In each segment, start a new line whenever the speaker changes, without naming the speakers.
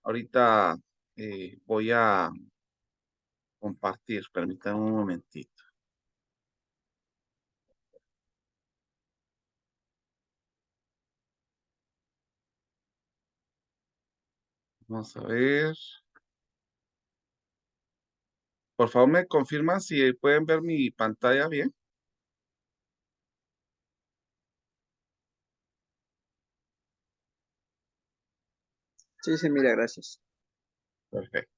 Ahorita voy a compartir, permítanme un momentito. Vamos a ver. Por favor, me confirman si pueden ver mi pantalla bien.
Sí, sí, mira, gracias.
Perfecto.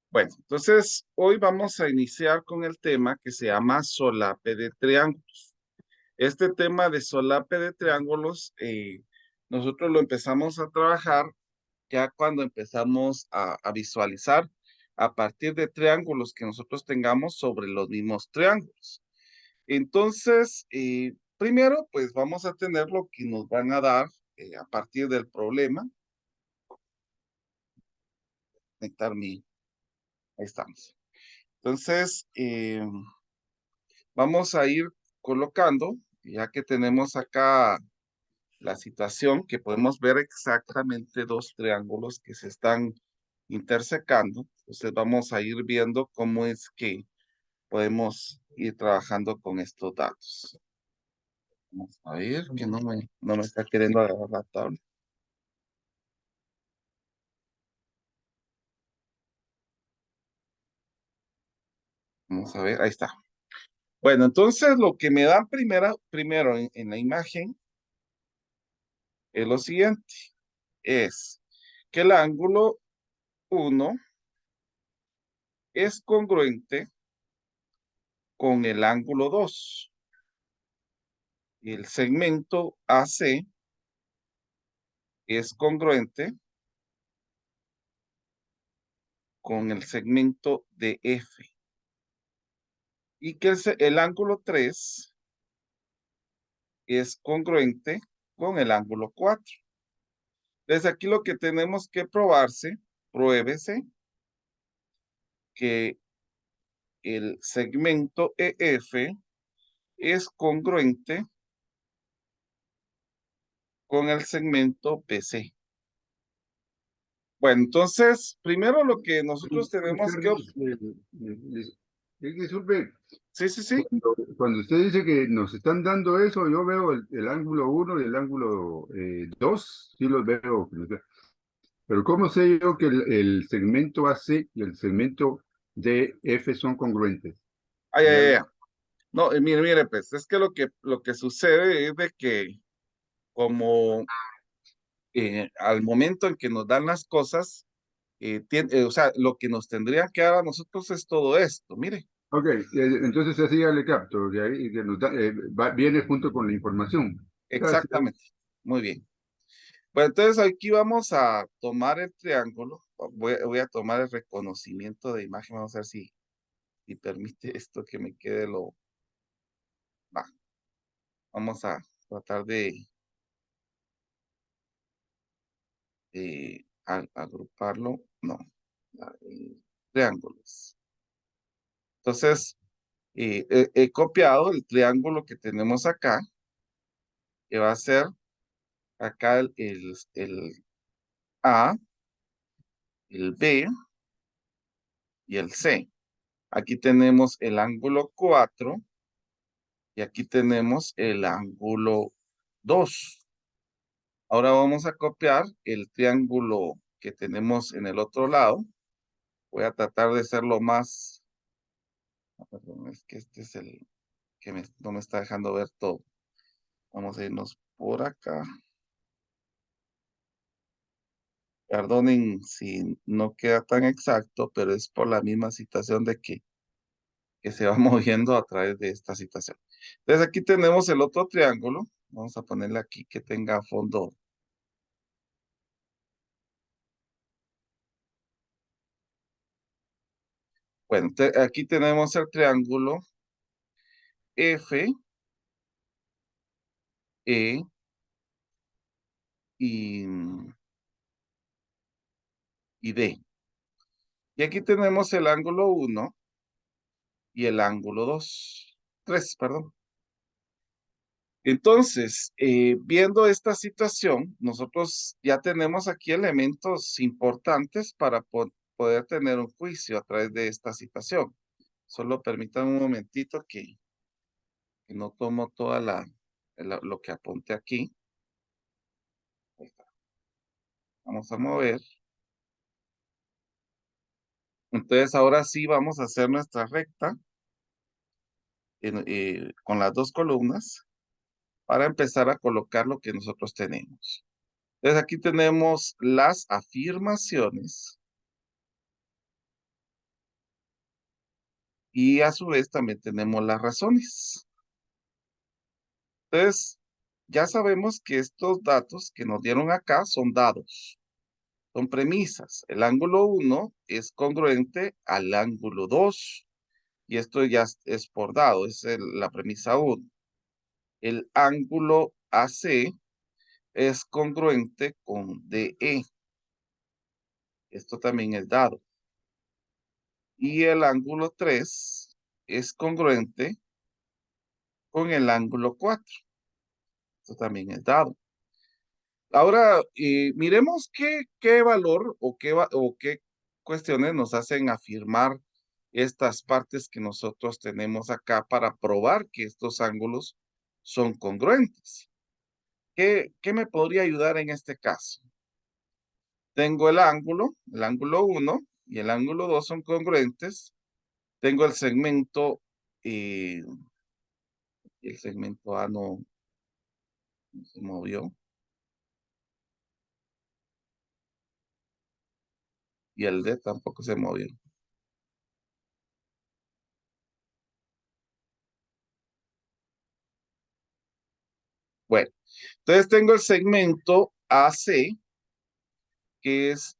Bueno, entonces hoy vamos a iniciar con el tema que se llama solape de triángulos. Este tema de solape de triángulos, nosotros lo empezamos a trabajar ya cuando empezamos a visualizar a partir de triángulos que nosotros tengamos sobre los mismos triángulos. Entonces, primero, pues vamos a tener lo que nos van a dar a partir del problema. Conectar mi, ahí estamos. Entonces, vamos a ir colocando, ya que tenemos acá la situación, que podemos ver exactamente dos triángulos que se están intersecando. Entonces, vamos a ir viendo cómo es que podemos ir trabajando con estos datos. Vamos a ver que no me está queriendo agarrar la tabla. Vamos a ver, ahí está. Bueno, entonces lo que me dan primero en la imagen es lo siguiente. Es que el ángulo 1 es congruente con el ángulo 2. Y el segmento AC es congruente con el segmento de F. Y que el ángulo 3 es congruente con el ángulo 4. Desde aquí lo que tenemos que pruébese que el segmento EF es congruente con el segmento BC. Bueno, entonces, primero lo que nosotros tenemos que...
Disculpe,
Sí, sí, sí.
cuando usted dice que nos están dando eso, yo veo el ángulo 1 y el ángulo 2, sí los veo. Pero ¿cómo sé yo que el segmento AC y el segmento DF son congruentes?
Ay, ay, ay. No, mire, pues, es que lo que sucede es de que como al momento en que nos dan las cosas, o sea, lo que nos tendrían que dar a nosotros es todo esto, mire.
Ok, entonces así ya le capto, que ahí que viene junto con la información. Gracias.
Exactamente. Muy bien. Bueno, entonces aquí vamos a tomar el triángulo. Voy a tomar el reconocimiento de imagen. Vamos a ver si permite esto que me quede lo... Va. Vamos a tratar de agruparlo. No. Triángulos. Entonces, he copiado el triángulo que tenemos acá, que va a ser acá el A, el B y el C. Aquí tenemos el ángulo 4 y aquí tenemos el ángulo 2. Ahora vamos a copiar el triángulo que tenemos en el otro lado. Voy a tratar de ser lo más... Perdón, es que este es el que no me está dejando ver todo. Vamos a irnos por acá. Perdonen si no queda tan exacto, pero es por la misma situación de que se va moviendo a través de esta situación. Entonces aquí tenemos el otro triángulo. Vamos a ponerle aquí que tenga fondo. Bueno, aquí tenemos el triángulo F, E y, y D. Y aquí tenemos el ángulo 1 y el ángulo 2. 3, perdón. Entonces, viendo esta situación, nosotros ya tenemos aquí elementos importantes para poder tener un juicio a través de esta situación. Solo permítanme un momentito que no tomo toda lo que apunté aquí. Ahí está. Vamos a mover. Entonces, ahora sí vamos a hacer nuestra recta con las dos columnas para empezar a colocar lo que nosotros tenemos. Entonces, aquí tenemos las afirmaciones y a su vez también tenemos las razones. Entonces, ya sabemos que estos datos que nos dieron acá son dados, son premisas. El ángulo 1 es congruente al ángulo 2 y esto ya es por dado, es la premisa 1. El ángulo AC es congruente con DE. Esto también es dado. Y el ángulo 3 es congruente con el ángulo 4. Esto también es dado. Ahora, miremos qué valor o qué cuestiones nos hacen afirmar estas partes que nosotros tenemos acá para probar que estos ángulos son congruentes. ¿Qué me podría ayudar en este caso? Tengo el ángulo 1 y el ángulo 2 son congruentes. Tengo el segmento A no se movió. Y el D tampoco se movió. Bueno, entonces tengo el segmento AC, que es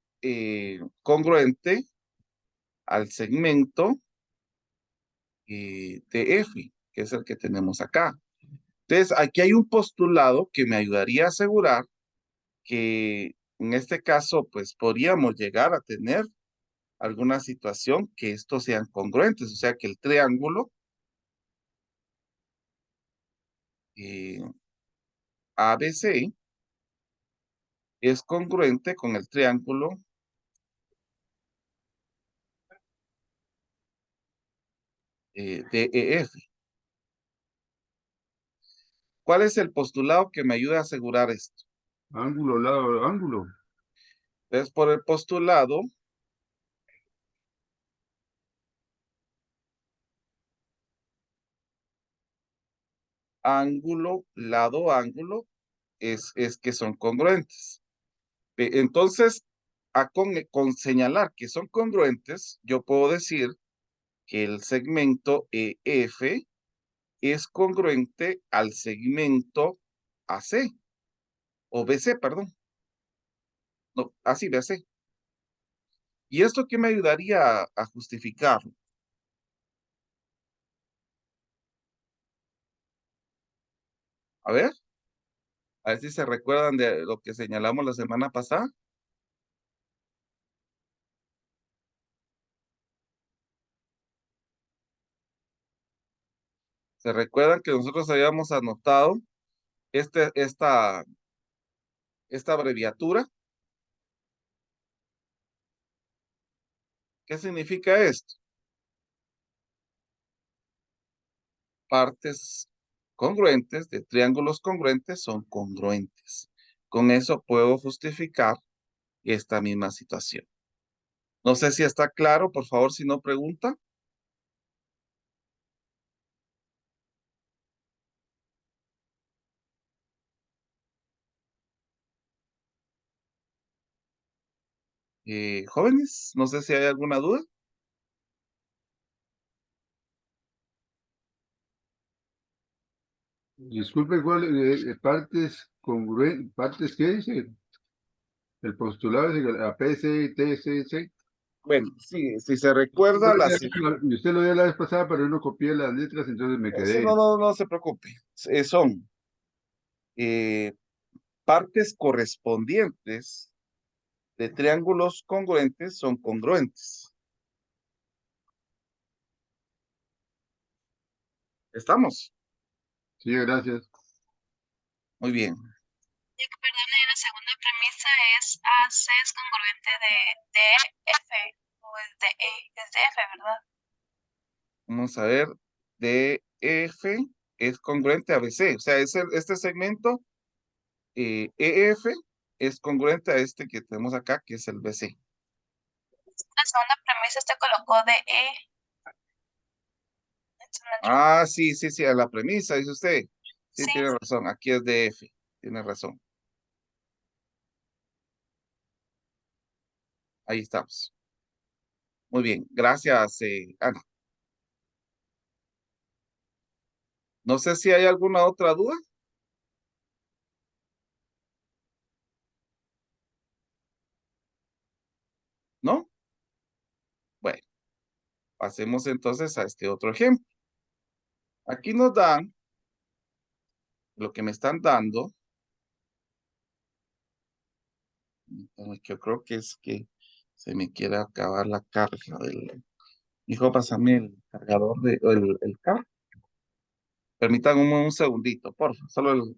congruente al segmento TF, que es el que tenemos acá. Entonces, aquí hay un postulado que me ayudaría a asegurar que en este caso, pues podríamos llegar a tener alguna situación que estos sean congruentes, o sea, que el triángulo eh, ABC es congruente con el triángulo DEF. ¿Cuál es el postulado que me ayuda a asegurar esto?
Ángulo, lado, ángulo.
Entonces, por el postulado, ángulo, lado, ángulo, es que son congruentes. Entonces, con señalar que son congruentes, yo puedo decir que el segmento EF es congruente al segmento AC, o BC, perdón. No, así, BC. ¿Y esto qué me ayudaría a justificarlo? A ver si se recuerdan de lo que señalamos la semana pasada. ¿Se recuerdan que nosotros habíamos anotado este, esta, esta abreviatura? ¿Qué significa esto? Partes congruentes de triángulos congruentes son congruentes. Con eso puedo justificar esta misma situación. No sé si está claro, por favor, si no pregunta. Jóvenes, no sé si hay alguna duda.
Disculpe, ¿cuál, partes congruentes, partes qué dice? El postulado es a P, C, T, C, C.
Bueno, sí, si se recuerda,
Y usted lo dio la vez pasada, pero yo no copié las letras, entonces me
sí,
quedé.
no se preocupe. Son eh, partes correspondientes de triángulos congruentes son congruentes. ¿Estamos?
Sí, gracias.
Muy bien.
Y que, perdone, la segunda premisa es AC es congruente de F o es de E, es de F, ¿verdad?
Vamos a ver. DF es congruente a BC. O sea, este segmento EF es congruente a este que tenemos acá, que es el BC.
La segunda premisa usted colocó de E.
Ah, sí, sí, sí, a la premisa, dice usted. Sí,
Sí,
tiene razón. Aquí es DF. Tiene razón. Ahí estamos. Muy bien. Gracias, Ana. No sé si hay alguna otra duda. ¿No? Bueno, pasemos entonces a este otro ejemplo. Aquí nos dan lo que me están dando. Yo creo que es que se me quiere acabar la carga del... Hijo, pásame el cargador o el cable. Permítanme un segundito, por favor. Solo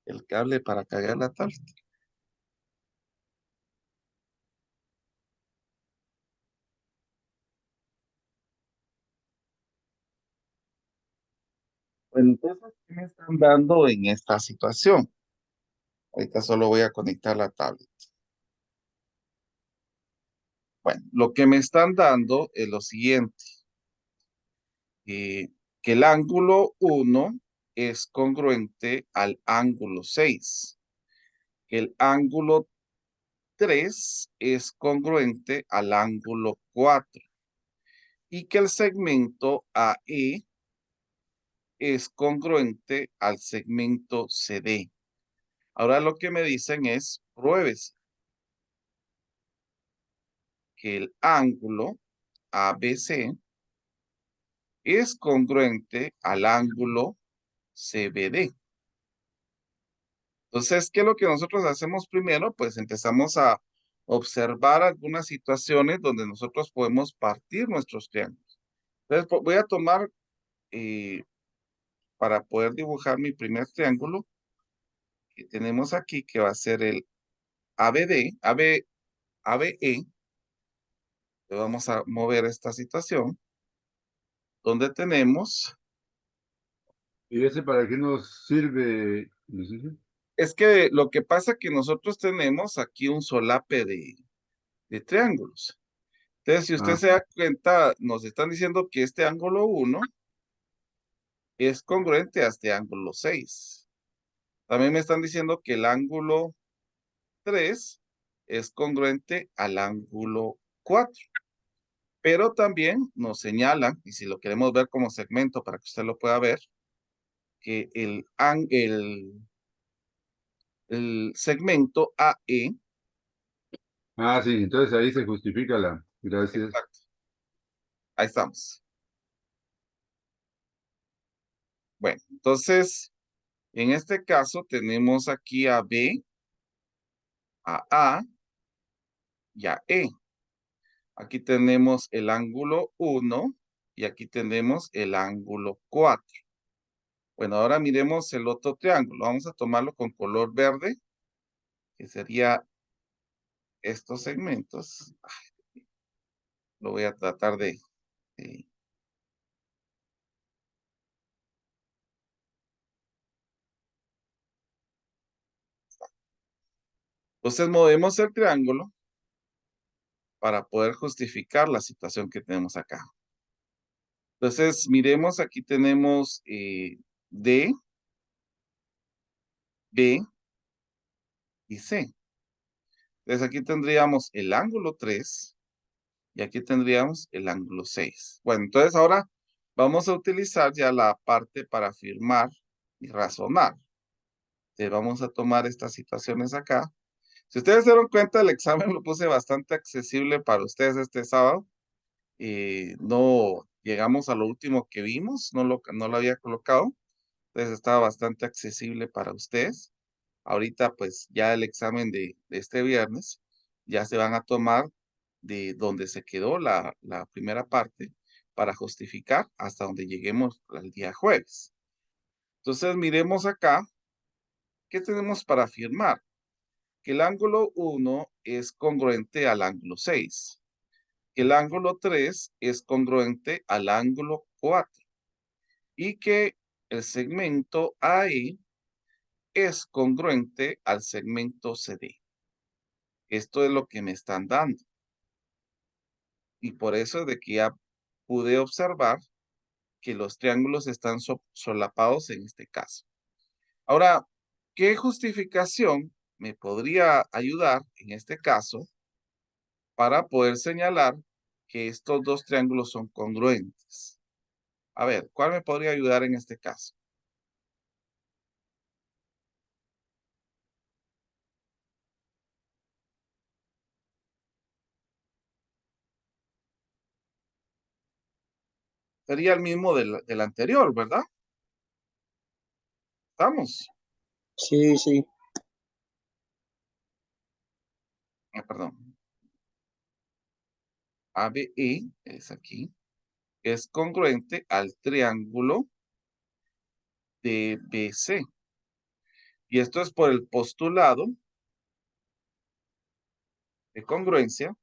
el cable para cargar la tablet. Bueno, entonces, ¿qué me están dando en esta situación? Ahorita solo voy a conectar la tablet. Bueno, lo que me están dando es lo siguiente. Que el ángulo 1 es congruente al ángulo 6. Que el ángulo 3 es congruente al ángulo 4. Y que el segmento AE es congruente al segmento CD. Ahora lo que me dicen es, pruebes que el ángulo ABC es congruente al ángulo CBD. Entonces, ¿qué es lo que nosotros hacemos primero? Pues empezamos a observar algunas situaciones donde nosotros podemos partir nuestros triángulos. Entonces, voy a tomar, para poder dibujar mi primer triángulo, que tenemos aquí, que va a ser el ABE. Le vamos a mover esta situación, donde tenemos...
¿Y ese para qué nos sirve, Lucifer?
Es que lo que pasa es que nosotros tenemos aquí un solape de triángulos. Entonces, si usted
Ah,
se da cuenta, nos están diciendo que este ángulo 1 es congruente a este ángulo 6. También me están diciendo que el ángulo 3 es congruente al ángulo 4. Pero también nos señalan, y si lo queremos ver como segmento para que usted lo pueda ver, que el segmento AE,
sí, entonces ahí se justifica la. Gracias.
exacto, ahí estamos. Bueno, entonces, en este caso tenemos aquí a B, a y a E. Aquí tenemos el ángulo 1 y aquí tenemos el ángulo 4. Bueno, ahora miremos el otro triángulo. Vamos a tomarlo con color verde, que sería estos segmentos. Lo voy a tratar de- Entonces movemos el triángulo para poder justificar la situación que tenemos acá. Entonces, miremos, aquí tenemos D, B y C. Entonces, aquí tendríamos el ángulo 3 y aquí tendríamos el ángulo 6. Bueno, entonces ahora vamos a utilizar ya la parte para afirmar y razonar. Entonces, vamos a tomar estas situaciones acá. Si ustedes se dieron cuenta, el examen lo puse bastante accesible para ustedes este sábado. No llegamos a lo último que vimos, no lo había colocado. Entonces estaba bastante accesible para ustedes. Ahorita pues ya el examen de este viernes ya se van a tomar de donde se quedó la primera parte para justificar hasta donde lleguemos el día jueves. Entonces miremos acá ¿qué tenemos para afirmar? Que el ángulo 1 es congruente al ángulo 6. Que el ángulo 3 es congruente al ángulo 4. Y que el segmento AE es congruente al segmento CD. Esto es lo que me están dando. Y por eso es de que ya pude observar que los triángulos están solapados en este caso. Ahora, ¿qué justificación me podría ayudar en este caso para poder señalar que estos dos triángulos son congruentes? A ver, ¿cuál me podría ayudar en este caso? Sería el mismo del anterior, ¿verdad? ¿Estamos?
Sí, sí.
Perdón. ABE es aquí. Es congruente al triángulo DBC. Y esto es por el postulado de congruencia,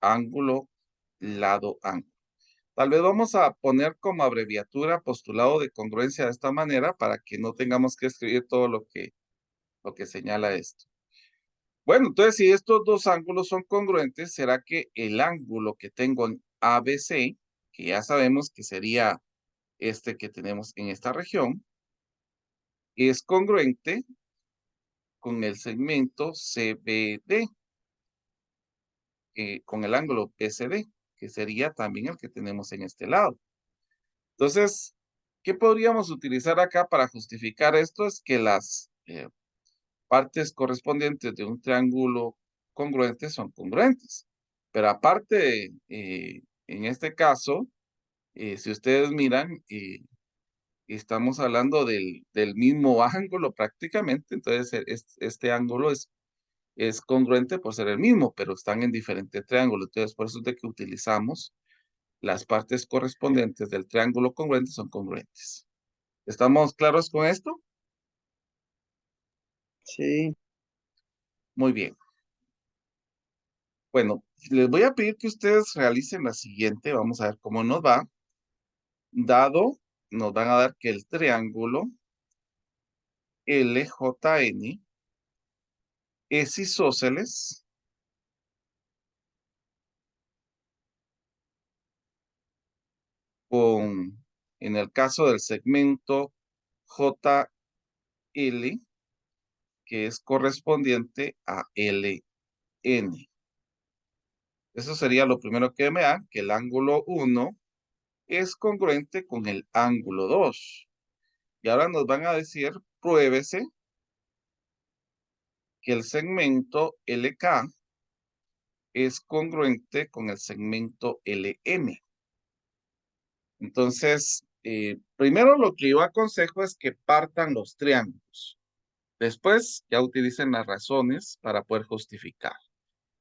ángulo, lado, ángulo. Tal vez vamos a poner como abreviatura postulado de congruencia de esta manera para que no tengamos que escribir todo lo que señala esto. Bueno, entonces si estos dos ángulos son congruentes, será que el ángulo que tengo en ABC, que ya sabemos que sería este que tenemos en esta región, es congruente con el segmento CBD, con el ángulo PCD, que sería también el que tenemos en este lado. Entonces, ¿qué podríamos utilizar acá para justificar esto? Es que las partes correspondientes de un triángulo congruente son congruentes. Pero aparte, en este caso, si ustedes miran, estamos hablando del mismo ángulo prácticamente, entonces este ángulo es congruente por ser el mismo, pero están en diferentes triángulos. Entonces, por eso es de que utilizamos las partes correspondientes del triángulo congruente son congruentes. ¿Estamos claros con esto?
Sí,
Muy bien. Bueno, les voy a pedir que ustedes realicen la siguiente. Vamos a ver cómo nos va. Dado, nos van a dar que el triángulo LJN es isósceles con, en el caso del segmento JL, que es correspondiente a LN. Eso sería lo primero que me da, que el ángulo 1 es congruente con el ángulo 2. Y ahora nos van a decir, pruébese que el segmento LK es congruente con el segmento LM. Entonces, primero lo que yo aconsejo es que partan los triángulos. Después ya utilicen las razones para poder justificar.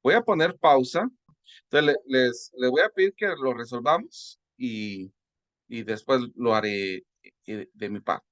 Voy a poner pausa. Entonces, les voy a pedir que lo resolvamos y después lo haré de mi parte.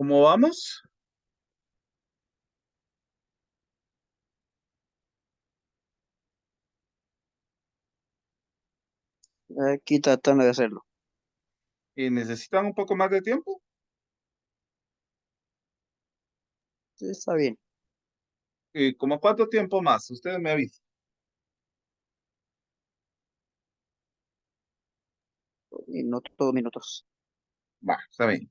¿Cómo vamos?
Aquí tratando de hacerlo.
¿Necesitan un poco más de tiempo?
Sí, está bien.
¿Cómo cuánto tiempo más? Ustedes me avisan.
Minutos, 2 minutos.
Va, está bien.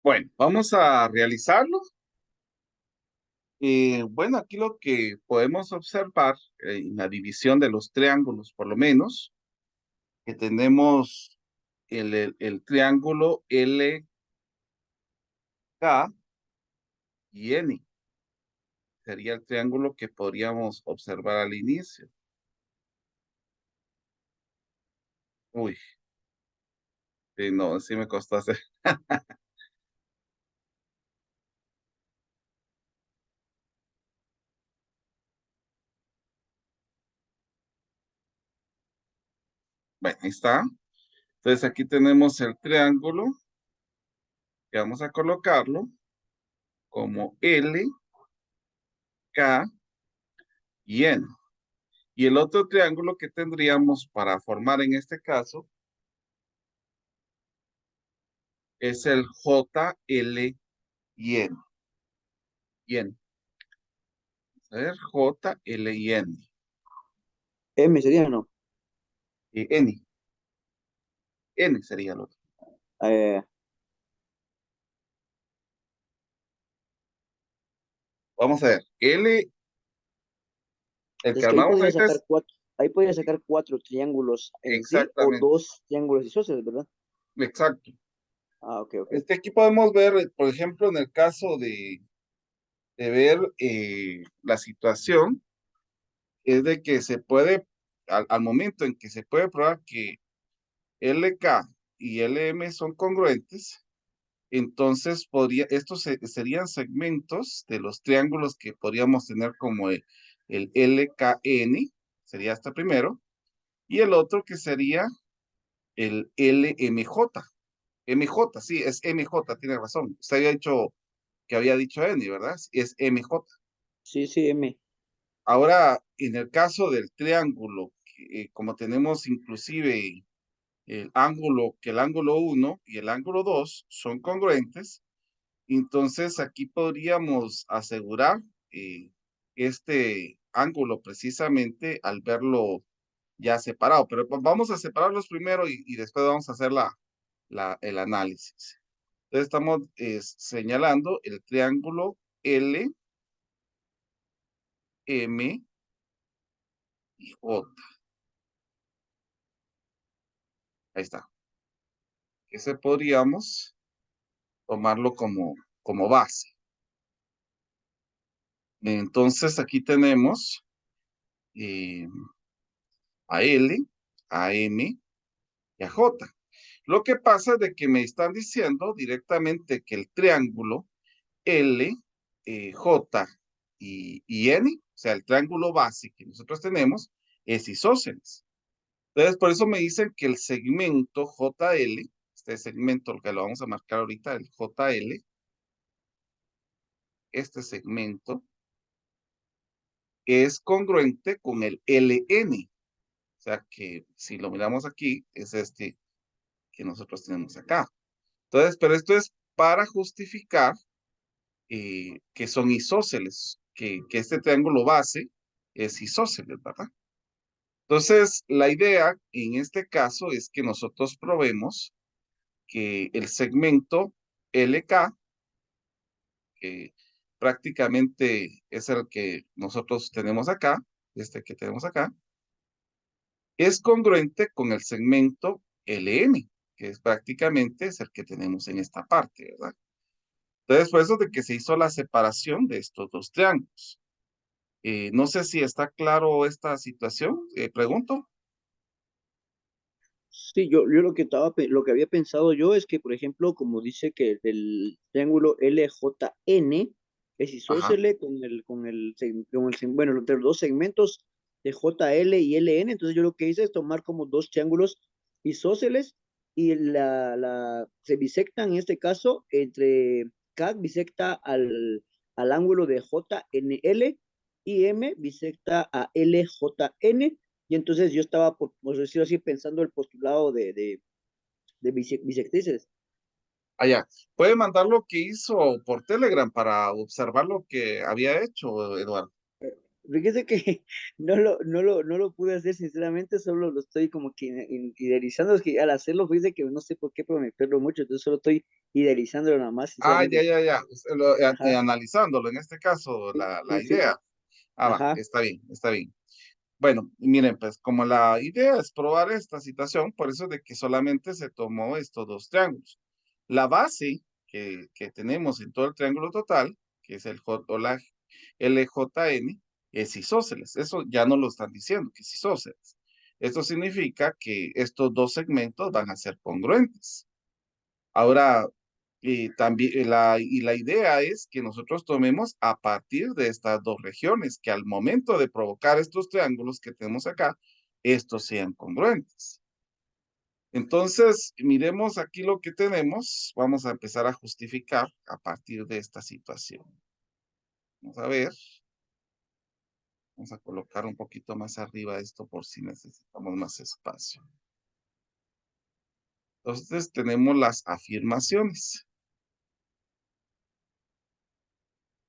Bueno, vamos a realizarlo. Bueno, aquí lo que podemos observar en la división de los triángulos, por lo menos, que tenemos el triángulo LK y N. Sería el triángulo que podríamos observar al inicio. Uy, sí, no, sí me costó hacer. Bueno, ahí está. Entonces aquí tenemos el triángulo que vamos a colocarlo como L, K y N. Y el otro triángulo que tendríamos para formar en este caso es el J, L y N. Y N. A ver, J, L y N.
M sería, ¿no?
N. N sería el otro.
Eh,
Vamos a ver. L, el que
es que ahí
armamos
podría
ahorita
sacar
es
cuatro, ahí podría sacar 4 triángulos en sí o
exactamente,
2 triángulos isósceles, ¿verdad?
exacto.
Ah, ok, ok.
Aquí podemos ver, por ejemplo, en el caso de ver la situación, es de que se puede, al momento en que se puede probar que LK y LM son congruentes, entonces estos serían segmentos de los triángulos que podríamos tener como el LKN, sería este primero, y el otro que sería el LMJ. MJ, sí, es MJ, tiene razón. Usted había dicho que había dicho N, ¿verdad? Es MJ.
Sí, sí, M.
Ahora, en el caso del triángulo, como tenemos inclusive el ángulo 1 y el ángulo 2 son congruentes, entonces aquí podríamos asegurar este ángulo precisamente al verlo ya separado, pero vamos a separarlos primero y después vamos a hacer el análisis. Entonces estamos señalando el triángulo L, M y J. Ahí está. Ese podríamos tomarlo como base. Entonces aquí tenemos a L, a M y a J. Lo que pasa es de que me están diciendo directamente que el triángulo L, J y N, o sea, el triángulo base que nosotros tenemos, es isósceles. Entonces, por eso me dicen que el segmento JL, este segmento, que lo vamos a marcar ahorita, el JL, este segmento, es congruente con el LN. O sea, que si lo miramos aquí, es este que nosotros tenemos acá. Entonces, pero esto es para justificar que son isósceles, que este triángulo base es isósceles, ¿verdad? Entonces, la idea en este caso es que nosotros probemos que el segmento LK, que prácticamente es el que nosotros tenemos acá, este que tenemos acá, es congruente con el segmento LM, que es prácticamente es el que tenemos en esta parte, ¿verdad? Entonces, por eso de que se hizo la separación de estos dos triángulos. No sé si está claro esta situación, pregunto.
Sí, yo lo que lo que había pensado yo es que, por ejemplo, como dice que el triángulo LJN es
Ajá.
isósceles bueno, entre los dos segmentos de JL y LN, entonces yo lo que hice es tomar como dos triángulos isósceles y se bisectan en este caso entre K bisecta al ángulo de JNL y M bisecta a LJN y entonces yo estaba, por decirlo así, pensando el postulado de bisectrices.
Allá. Puede mandar lo que hizo por Telegram para observar lo que había hecho, Eduardo.
Fíjese que no lo pude hacer sinceramente, solo lo estoy como que idealizando. Es que al hacerlo, fíjese que no sé por qué, pero me pierdo mucho, entonces solo estoy idealizándolo nada más,
Ah,
sinceramente.
ya.
Ajá,
Analizándolo, en este caso, la
sí, sí,
idea. Ah, va,
ajá.
está bien, está bien. Bueno, miren, pues como la idea es probar esta situación, por eso de que solamente se tomó estos dos triángulos. La base que tenemos en todo el triángulo total, que es el J o la LJN, es isósceles. Eso ya no lo están diciendo, que es isósceles. Esto significa que estos dos segmentos van a ser congruentes. Ahora, también la idea es que nosotros tomemos a partir de estas dos regiones, que al momento de provocar estos triángulos que tenemos acá, estos sean congruentes. Entonces, miremos aquí lo que tenemos. Vamos a empezar a justificar a partir de esta situación. Vamos a ver. Vamos a colocar un poquito más arriba esto por si necesitamos más espacio. Entonces, tenemos las afirmaciones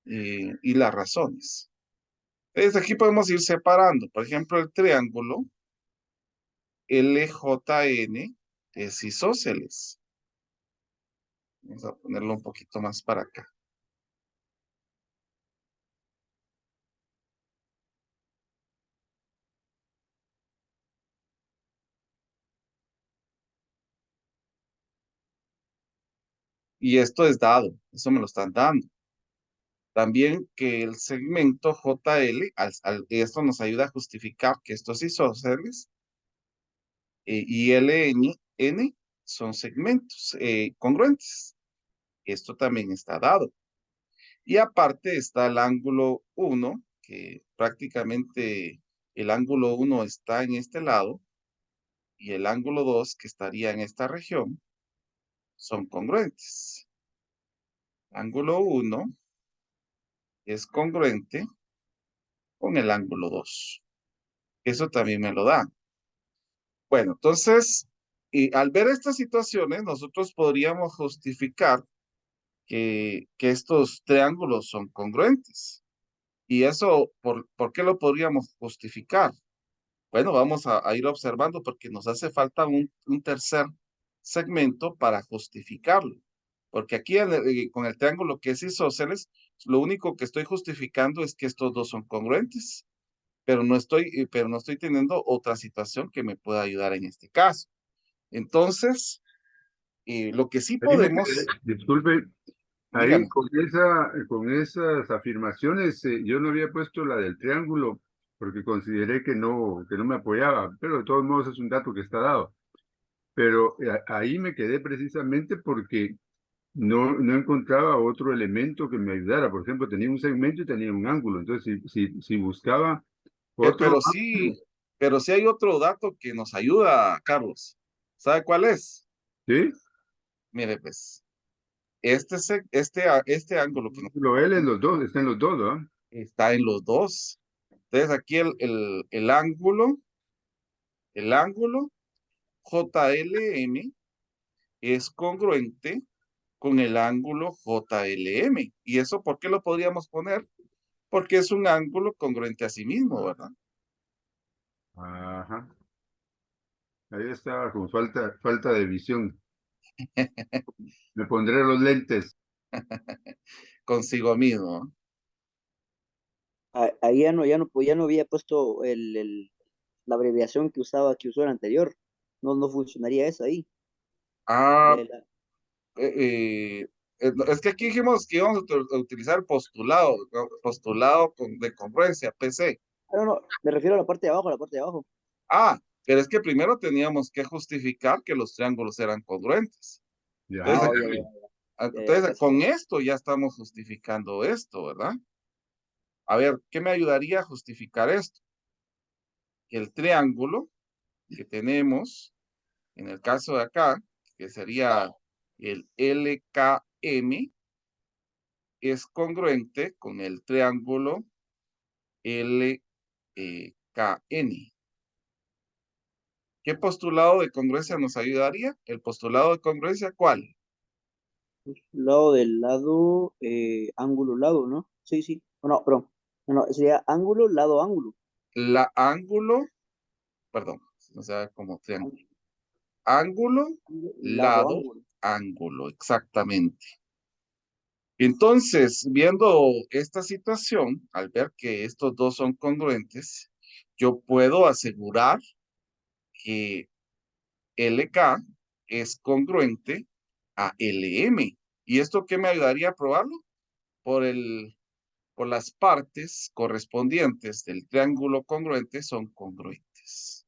y las razones. Entonces aquí podemos ir separando. Por ejemplo, el triángulo LJN es isósceles. Vamos a ponerlo un poquito más para acá. Y esto es dado, eso me lo están dando. También que el segmento JL, esto nos ayuda a justificar que esto es isósceles, y LN son segmentos congruentes. Esto también está dado. Y aparte está el ángulo 1, que prácticamente el ángulo 1 está en este lado y el ángulo 2 que estaría en esta región son congruentes. Ángulo 1 es congruente con el ángulo 2. Eso también me lo da. Bueno, entonces, y al ver estas situaciones, nosotros podríamos justificar que estos triángulos son congruentes. ¿Y eso por qué lo podríamos justificar? Bueno, vamos a ir observando porque nos hace falta un tercer segmento para justificarlo. Porque aquí con el triángulo que es isósceles, lo único que estoy justificando es que estos dos son congruentes, pero no estoy teniendo otra situación que me pueda ayudar en este caso. Entonces, lo que sí
Ahí me
podemos,
quedé, disculpe, ahí
dígame,
con esas afirmaciones, yo no había puesto la del triángulo porque consideré que no me apoyaba, pero de todos modos es un dato que está dado. Pero ahí me quedé precisamente porque no encontraba otro elemento que me ayudara. Por ejemplo, tenía un segmento y tenía un ángulo. Entonces, si buscaba
pe-
otro
pero sí,
ángulo,
pero sí hay otro dato que nos ayuda, Carlos. ¿Sabe cuál es?
¿sí?
Mire, pues, este ángulo que nos
Lo L en los dos, está en los dos, ¿no?
está en los dos. Entonces, aquí el ángulo JLM es congruente con el ángulo JLM. ¿Y eso por qué lo podríamos poner? Porque es un ángulo congruente a sí mismo, ¿verdad?
Ajá. Ahí estaba con falta de visión. Me pondré los lentes.
Consigo mismo.
Ahí ya no había puesto la abreviación que usó el anterior. No funcionaría eso ahí.
Ah,
La- la-
es que aquí dijimos que íbamos a utilizar postulado, ¿no? Postulado de congruencia, PC.
no, me refiero a la parte de abajo, a la parte de abajo.
Ah, pero es que primero teníamos que justificar que los triángulos eran congruentes.
Ya,
Entonces,
Oh, ya, ya,
entonces
casi.
con esto ya estamos justificando esto, ¿verdad? A ver, ¿qué me ayudaría a justificar esto? Que el triángulo que tenemos, en el caso de acá, que sería el LKM, es congruente con el triángulo LKN. ¿Qué postulado de congruencia nos ayudaría? ¿El postulado de congruencia cuál?
Lado del lado, ángulo, lado, ¿no? Sí, sí. No, perdón. No, sería ángulo, lado, ángulo.
La ángulo, perdón, o sea, como triángulo. Ángulo,
Lado,
lado,
ángulo.
ángulo, exactamente. Entonces, viendo esta situación, al ver que estos dos son congruentes, yo puedo asegurar que LK es congruente a LM. ¿Y esto qué me ayudaría a probarlo? Por por las partes correspondientes del triángulo congruente son congruentes.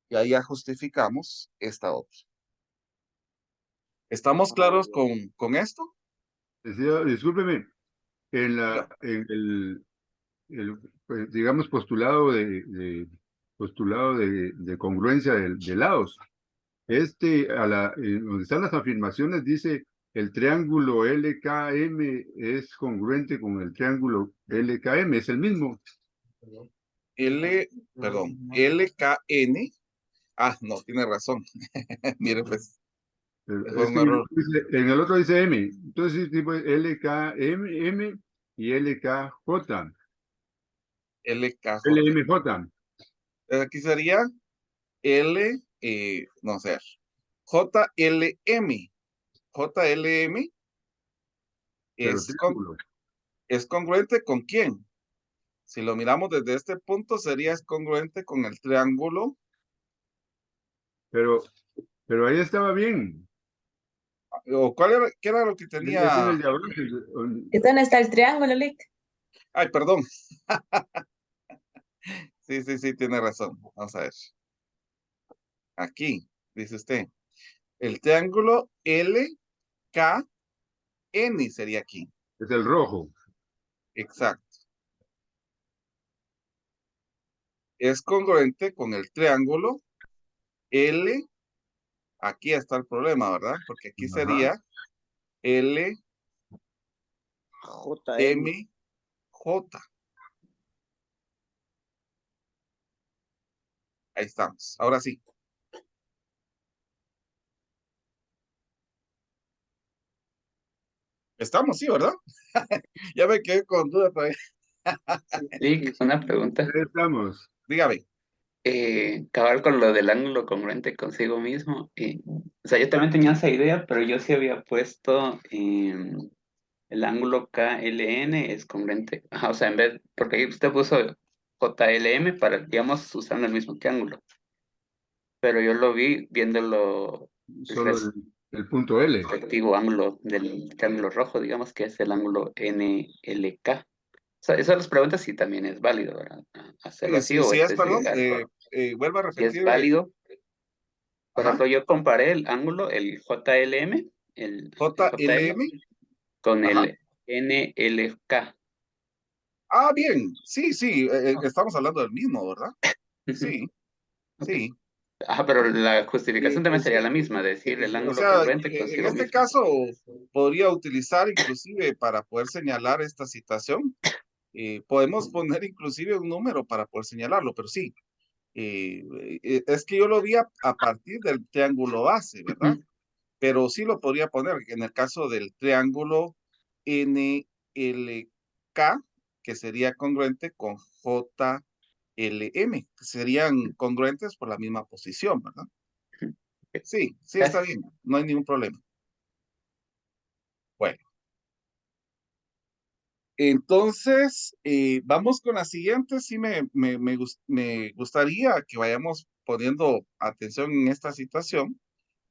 Y ahí ya justificamos esta otra. ¿Estamos claros con esto?
decía, discúlpeme,
Diga.
en pues, digamos, postulado de congruencia de lados. Donde están las afirmaciones, dice el triángulo LKM es congruente con el triángulo LKM, es el mismo.
LKN. Ah, no, tiene razón. Mire, pues,
Pero
fue
es
un
que
error.
en el otro dice M, entonces tipo LKM M y LKJ,
LKJ.
LMJ.
Aquí sería no sé, JLM. JLM
Pero
es,
triángulo.
es congruente con quién. Si lo miramos desde este punto, sería es congruente con el triángulo.
Pero, pero ahí estaba bien.
¿O qué era lo que
Es en
tenía?
el diagrama.
¿Es donde está el triángulo, Lick?
Ay, perdón. Sí, sí, sí, tiene razón. Vamos a ver. Aquí, dice usted. El triángulo LKN sería aquí.
Es el rojo.
Exacto. es congruente con el triángulo L. Aquí está el problema, ¿verdad? Porque aquí
Ajá.
sería L,
JM.
M, J. Ahí estamos. Ahora sí. Estamos, sí, ¿verdad? Ya me quedé con duda todavía.
Lick, una pregunta.
Ahí estamos.
Dígame.
Cabal con lo del ángulo congruente consigo mismo. O sea, yo también tenía esa idea, pero yo sí había puesto el ángulo KLN es congruente. Ajá, o sea, en vez, porque ahí usted puso JLM para, digamos, usando el mismo triángulo. Pero yo lo vi viéndolo el
Solo el punto L.
respectivo ángulo del triángulo rojo, digamos que es el ángulo NLK. O sea, esas las preguntas sí también es válido, ¿verdad? Hacerlo así
Sí,
o
sí es, perdón.
especificar.
Vuelvo a
Si es
repetir.
válido. Por
Ajá.
ejemplo, yo comparé el ángulo, el JLM, el JL,
JLM.
con
Ajá.
el NLK.
Ah, bien. Sí, sí. Estamos hablando del mismo, ¿verdad?
Ujú.
Sí,
Ok.
sí.
Ajá, pero la justificación también sería la misma, decir el
O
ángulo
sea,
congruente
en
consigo
este
mismo.
caso podría utilizar inclusive para poder señalar esta situación. Podemos poner inclusive un número para poder señalarlo, pero sí. Es que yo lo vi a partir del triángulo base, ¿verdad?
Ujú.
Pero sí lo podría poner en el caso del triángulo NLK, que sería congruente con JLM, que serían congruentes por la misma posición, ¿verdad?
Ok.
Sí, sí está
Gracias.
bien, no hay ningún problema. Bueno, entonces vamos con la siguiente. Sí, me gustaría que vayamos poniendo atención en esta situación.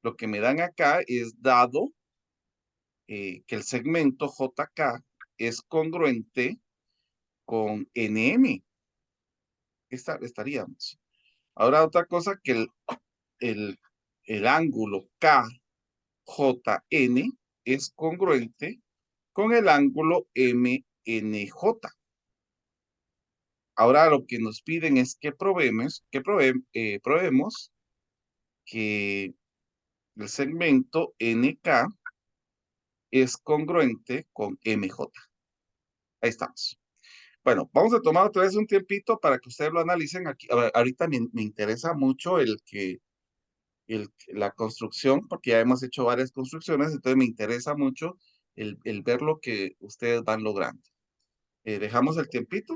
Lo que me dan acá es dado que el segmento JK es congruente con NM. Estaríamos. Ahora otra cosa que el, el ángulo KJN es congruente con el ángulo MNJ. Ahora lo que nos piden es que probemos que el segmento NK es congruente con MJ. Ahí estamos. Bueno, vamos a tomar otra vez un tiempito para que ustedes lo analicen. Aquí, ahorita me interesa mucho la construcción, porque ya hemos hecho varias construcciones, entonces me interesa mucho el ver lo que ustedes van logrando. Dejamos el tiempito.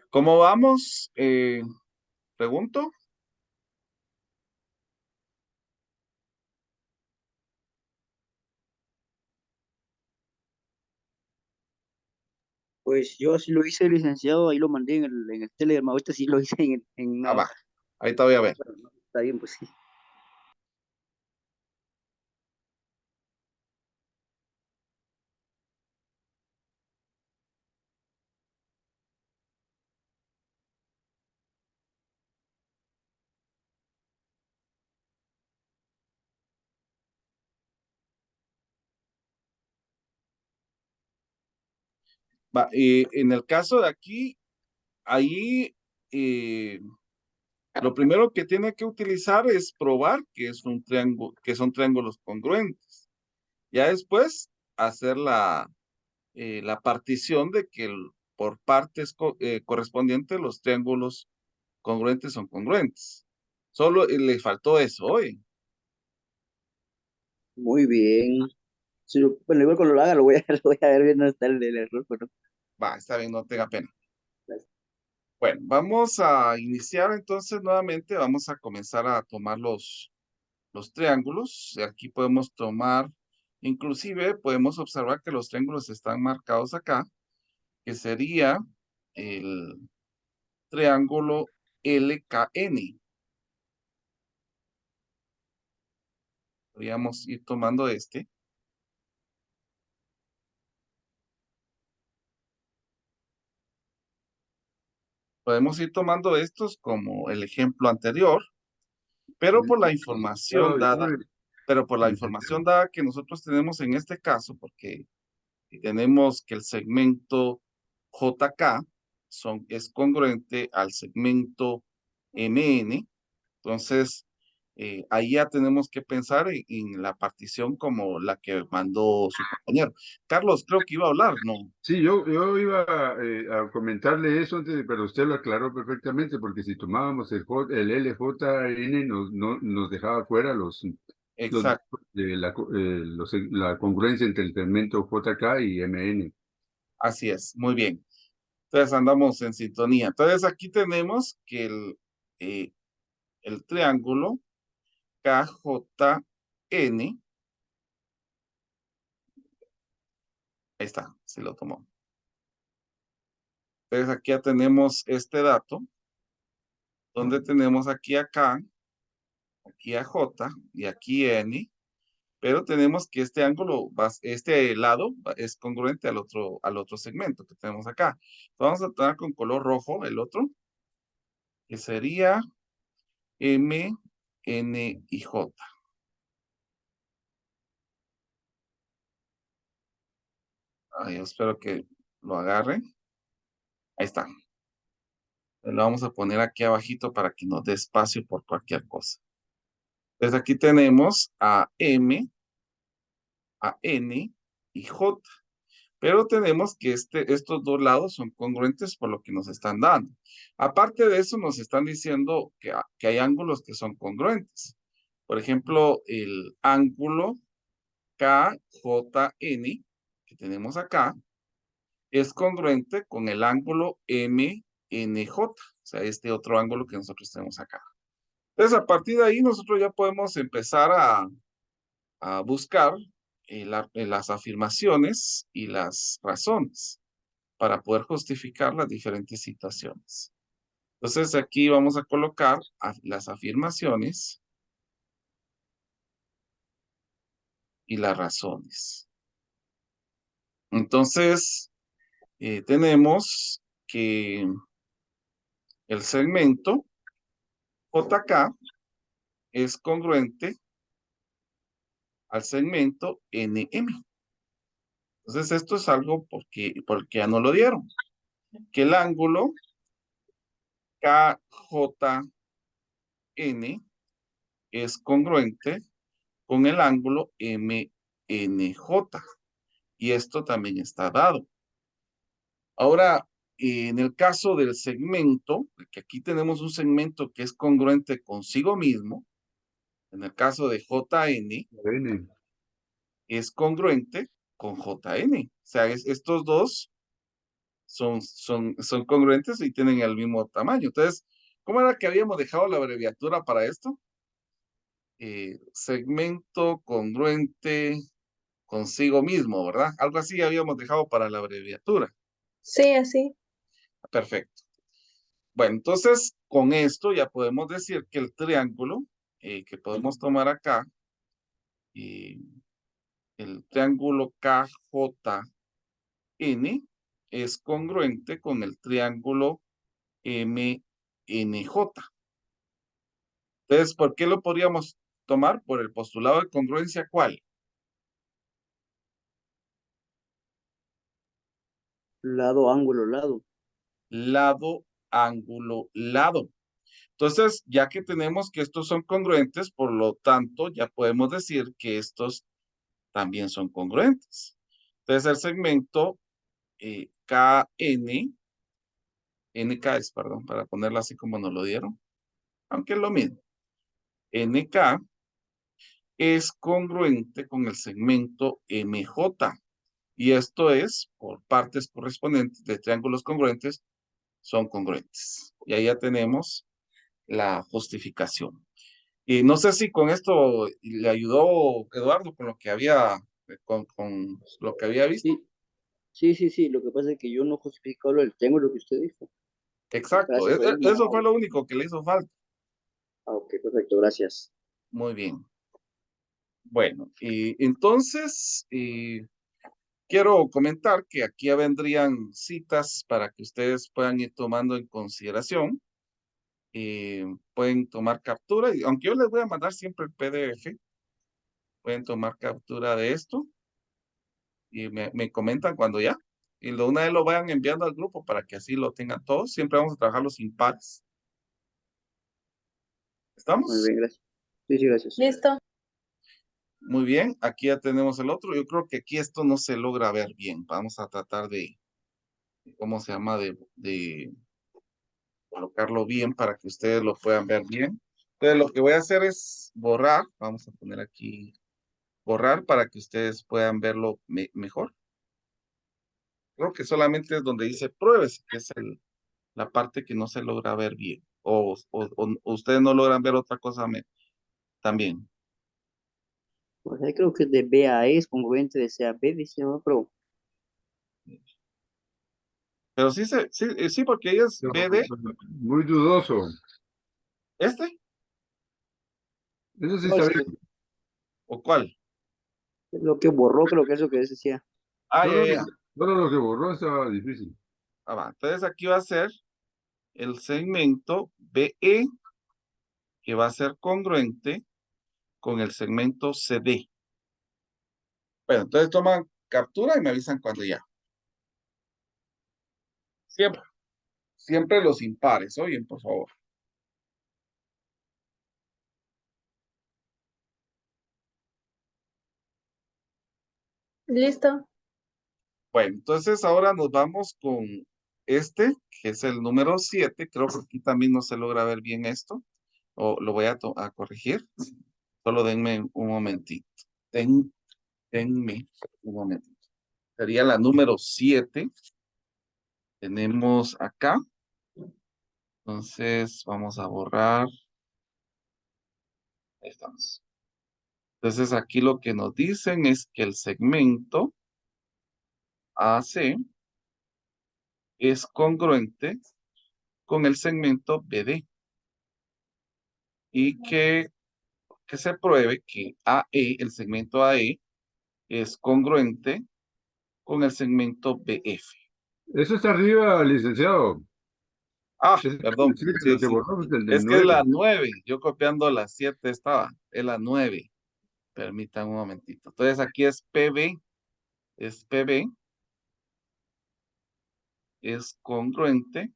¿Cómo vamos? Pregunto.
Pues yo sí lo hice, licenciado, ahí lo mandé en el Telegram, ahorita sí lo hice en
Ah,
una
va.
hoja.
Ahorita voy a ver.
Bueno, no, está bien, pues sí.
Va, en el caso de aquí, ahí lo primero que tiene que utilizar es probar que es un triángulo, que son triángulos congruentes. Ya después hacer la partición de que por partes correspondientes los triángulos congruentes son congruentes. Solo le faltó eso hoy.
Muy bien. Bueno, igual cuando lo haga lo voy a, lo voy a ver bien dónde está el error, pero
Va, está bien, no tenga pena. Bueno, vamos a iniciar entonces nuevamente, vamos a comenzar a tomar los triángulos. Y aquí podemos tomar, inclusive podemos observar que los triángulos están marcados acá, que sería el triángulo LKN. Podríamos ir tomando este. Podemos ir tomando estos como el ejemplo anterior, pero por la información dada, que nosotros tenemos en este caso, porque tenemos que el segmento JK es congruente al segmento MN, entonces ahí ya tenemos que pensar en la partición como la que mandó su compañero. Carlos, creo que iba a hablar, ¿no?
Sí, yo iba a comentarle eso antes, pero usted lo aclaró perfectamente, porque si tomábamos el LJN nos dejaba fuera
Exacto,
la congruencia entre el segmento JK y MN.
así es, muy bien. Entonces andamos en sintonía. Entonces aquí tenemos que el triángulo KJN, ahí está, se lo tomó. Entonces aquí ya tenemos este dato, donde tenemos aquí a K, aquí a J y aquí N, pero tenemos que este ángulo, este lado es congruente al otro segmento que tenemos acá. Vamos a tomar con color rojo el otro, que sería M, N y J. Ay, yo espero que lo agarren. Ahí está. Lo vamos a poner aquí abajito para que nos dé espacio por cualquier cosa. Entonces aquí tenemos a M, a N y J. Pero tenemos que estos dos lados son congruentes por lo que nos están dando. Aparte de eso, nos están diciendo que hay ángulos que son congruentes. Por ejemplo, el ángulo KJN que tenemos acá es congruente con el ángulo MNJ, o sea, este otro ángulo que nosotros tenemos acá. Entonces, a partir de ahí, nosotros ya podemos empezar a buscar las afirmaciones y las razones para poder justificar las diferentes situaciones. Entonces, aquí vamos a colocar las afirmaciones y las razones. Entonces, tenemos que el segmento JK es congruente al segmento NM. Entonces, esto es algo porque ya no lo dieron. Que el ángulo KJN es congruente con el ángulo MNJ. Y esto también está dado. Ahora, en el caso del segmento, que aquí tenemos un segmento que es congruente consigo mismo, en el caso de JN,
N.
es congruente con JN. O sea, estos dos son congruentes y tienen el mismo tamaño. Entonces, ¿cómo era que habíamos dejado la abreviatura para esto? Segmento congruente consigo mismo, ¿verdad? Algo así habíamos dejado para la abreviatura.
Sí, así.
Perfecto. Bueno, entonces con esto ya podemos decir que el triángulo que podemos tomar acá, el triángulo KJN es congruente con el triángulo MNJ. Entonces, ¿por qué lo podríamos tomar? Por el postulado de congruencia, ¿cuál?
Lado, ángulo, lado.
Lado, ángulo, lado. Entonces, ya que tenemos que estos son congruentes, por lo tanto, ya podemos decir que estos también son congruentes. Entonces, el segmento KN, NK es, perdón, para ponerlo así como nos lo dieron, aunque es lo mismo. NK es congruente con el segmento MJ. Y esto es, por partes correspondientes de triángulos congruentes, son congruentes. Y ahí ya tenemos la justificación. Y no sé si con esto le ayudó Eduardo con lo que había, con lo que había visto.
Sí. Lo que pasa es que yo no justifico lo del triángulo que usted dijo.
Exacto,
Gracias, ahí muy
eso fue
amable.
lo único que le hizo falta.
Ah, ok, perfecto, gracias.
Muy bien. Bueno, y entonces quiero comentar que aquí ya vendrían citas para que ustedes puedan ir tomando en consideración. Pueden tomar captura, y aunque yo les voy a mandar siempre el PDF, pueden tomar captura de esto y me comentan cuando ya. Y de una vez lo vayan enviando al grupo para que así lo tengan todos. Siempre vamos a trabajar los impares.
Muy
¿Estamos?
bien, gracias. Sí, gracias.
Listo.
Muy bien, aquí ya tenemos el otro. Yo creo que aquí esto no se logra ver bien. Vamos a tratar de ¿cómo se llama? De colocarlo bien para que ustedes lo puedan ver bien. Entonces lo que voy a hacer es borrar. Vamos a poner aquí borrar para que ustedes puedan verlo mejor. Creo que solamente es donde dice pruebes, que es la parte que no se logra ver bien. O ustedes no logran ver otra cosa también.
Pues ahí creo que de B a E es congruente de C a B, dice, ¿no? Pero
Pero sí, porque ella es
No,
BD,
muy dudoso.
este,
Eso sí
no,
está
es
bien.
que
o cuál.
lo que borró, creo que es lo que decía.
Ah,
Solo,
ya.
solo lo que borró estaba difícil.
Ah, va. Entonces aquí va a ser el segmento BE, que va a ser congruente con el segmento CD. Bueno, entonces toman captura y me avisan cuando ya. Siempre los impares, oyen, por favor.
Listo.
Bueno, entonces ahora nos vamos con este, que es el número 7. Creo que aquí también no se logra ver bien esto. O lo voy a corregir. Solo denme un momentito. Denme un momentito. Sería la número 7. Tenemos acá. Entonces vamos a borrar. Ahí estamos. Entonces aquí lo que nos dicen es que el segmento AC es congruente con el segmento BD y que se pruebe que AE, el segmento AE, es congruente con el segmento BF.
Eso está arriba, licenciado.
Ah,
Ese
perdón, sí,
lo que
sí.
borró es el del
Es que es
9.
la 9. Yo copiando la 7 estaba. Es la 9. Permítanme un momentito. Entonces aquí es PB. Es PB. Es congruente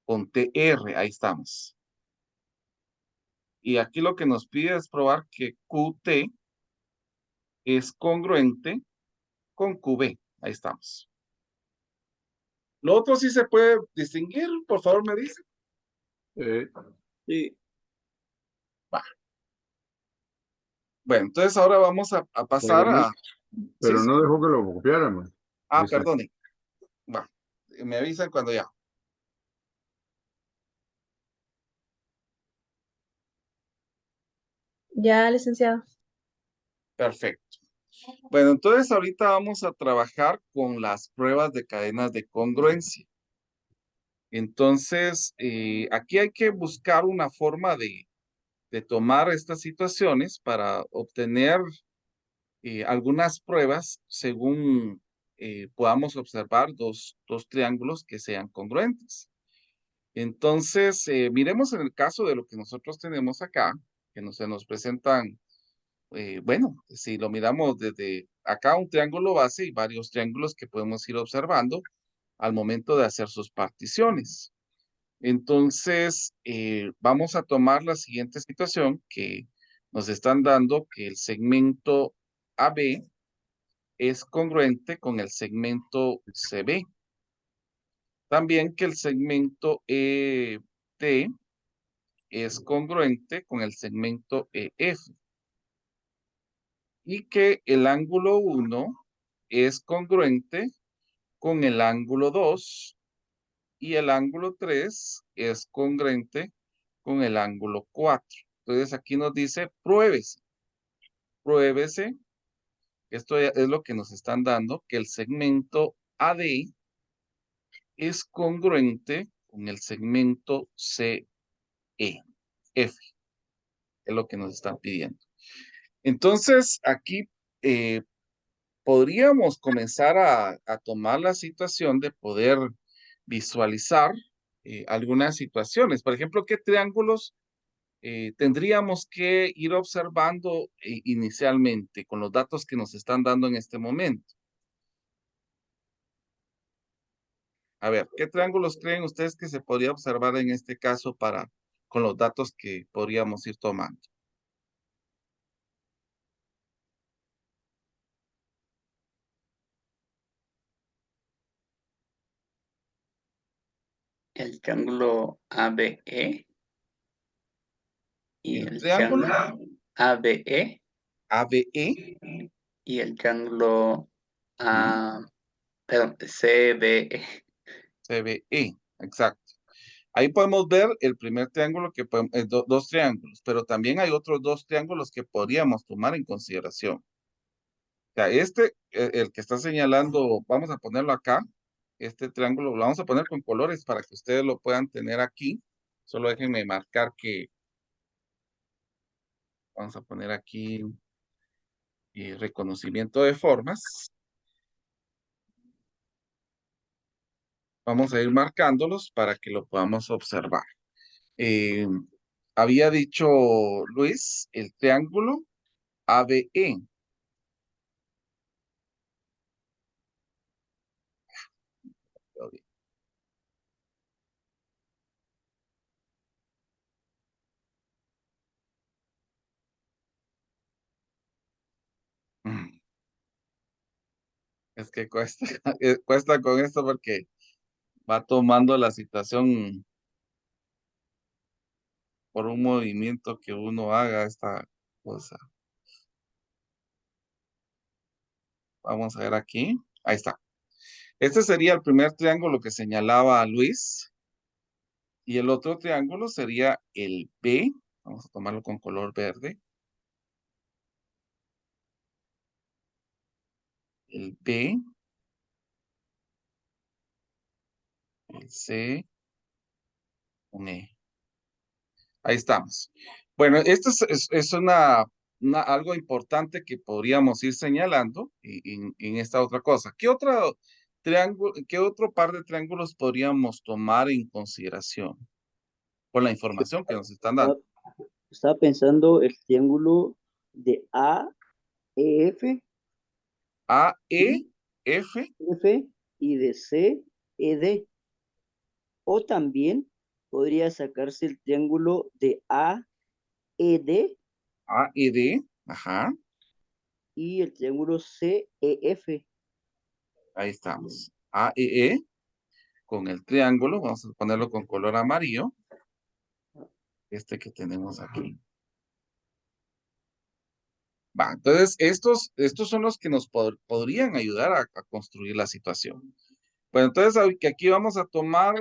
con TR. Ahí estamos. Y aquí lo que nos pide es probar que QT es congruente con QB. Ahí estamos. Lo otro sí se puede distinguir, por favor me dice.
Sí.
Va. Bueno, entonces ahora vamos a pasar
Pero no,
a... Sí,
pero
sí.
no dejó que lo copiáramos.
Ah,
Ahí está.
perdone. Va. Me avisan cuando ya.
Ya, licenciado.
Perfecto. Bueno, entonces ahorita vamos a trabajar con las pruebas de cadenas de congruencia. Entonces, aquí hay que buscar una forma de tomar estas situaciones para obtener algunas pruebas según podamos observar dos triángulos que sean congruentes. Entonces, miremos en el caso de lo que nosotros tenemos acá, que se nos presentan, bueno, si lo miramos desde acá, un triángulo base y varios triángulos que podemos ir observando al momento de hacer sus particiones. Entonces, vamos a tomar la siguiente situación que nos están dando que el segmento AB es congruente con el segmento CB. También que el segmento ED es congruente con el segmento EF. Y que el ángulo 1 es congruente con el ángulo 2 y el ángulo 3 es congruente con el ángulo 4. Entonces aquí nos dice pruébese. Pruébese. Esto es lo que nos están dando, que el segmento AD es congruente con el segmento CE. F, es lo que nos están pidiendo. Entonces, aquí podríamos comenzar a tomar la situación de poder visualizar algunas situaciones. Por ejemplo, ¿qué triángulos tendríamos que ir observando inicialmente con los datos que nos están dando en este momento? A ver, ¿qué triángulos creen ustedes que se podría observar en este caso con los datos que podríamos ir tomando?
El triángulo ABE y
El
el
triángulo
triángulo ABE
ABE,
y el triángulo
ujú,
CBE.
CBE, exacto. Ahí podemos ver el primer triángulo dos triángulos, pero también hay otros dos triángulos que podríamos tomar en consideración. O sea, el que está señalando, vamos a ponerlo acá, este triángulo lo vamos a poner con colores para que ustedes lo puedan tener aquí. Solo déjenme marcar que vamos a poner aquí reconocimiento de formas. Vamos a ir marcándolos para que lo podamos observar. Eh, Había dicho Luis, el triángulo ABE. Es que cuesta, cuesta con esto porque va tomando la situación por un movimiento que uno haga esta cosa. Vamos a ver aquí. Ahí está. Este sería el primer triángulo que señalaba Luis. Y el otro triángulo sería el B. Vamos a tomarlo con color verde. El B, el C, un E. Ahí estamos. Bueno, esto es algo importante que podríamos ir señalando en esta otra cosa. ¿Qué otro par de triángulos podríamos tomar en consideración con la información que nos están dando?
Estaba, estaba pensando el triángulo de AEF
A, E,
y
F,
F y de CED. O también podría sacarse el triángulo de AED
A, E, D. Ajá,
y el triángulo CEF.
ahí estamos. A, E, con el triángulo. Vamos a ponerlo con color amarillo. Este que tenemos aquí. Va, entonces estos son los que nos podrían ayudar a construir la situación. Bueno, entonces que aquí vamos a tomar,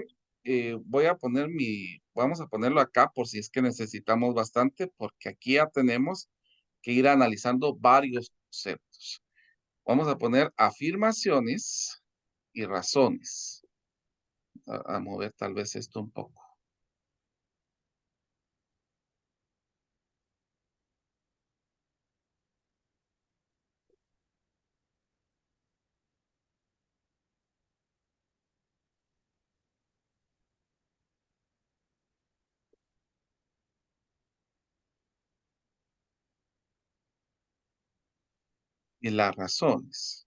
vamos a ponerlo acá por si es que necesitamos bastante, porque aquí ya tenemos que ir analizando varios conceptos. Vamos a poner afirmaciones y razones. A mover tal vez esto un poco. Y las razones.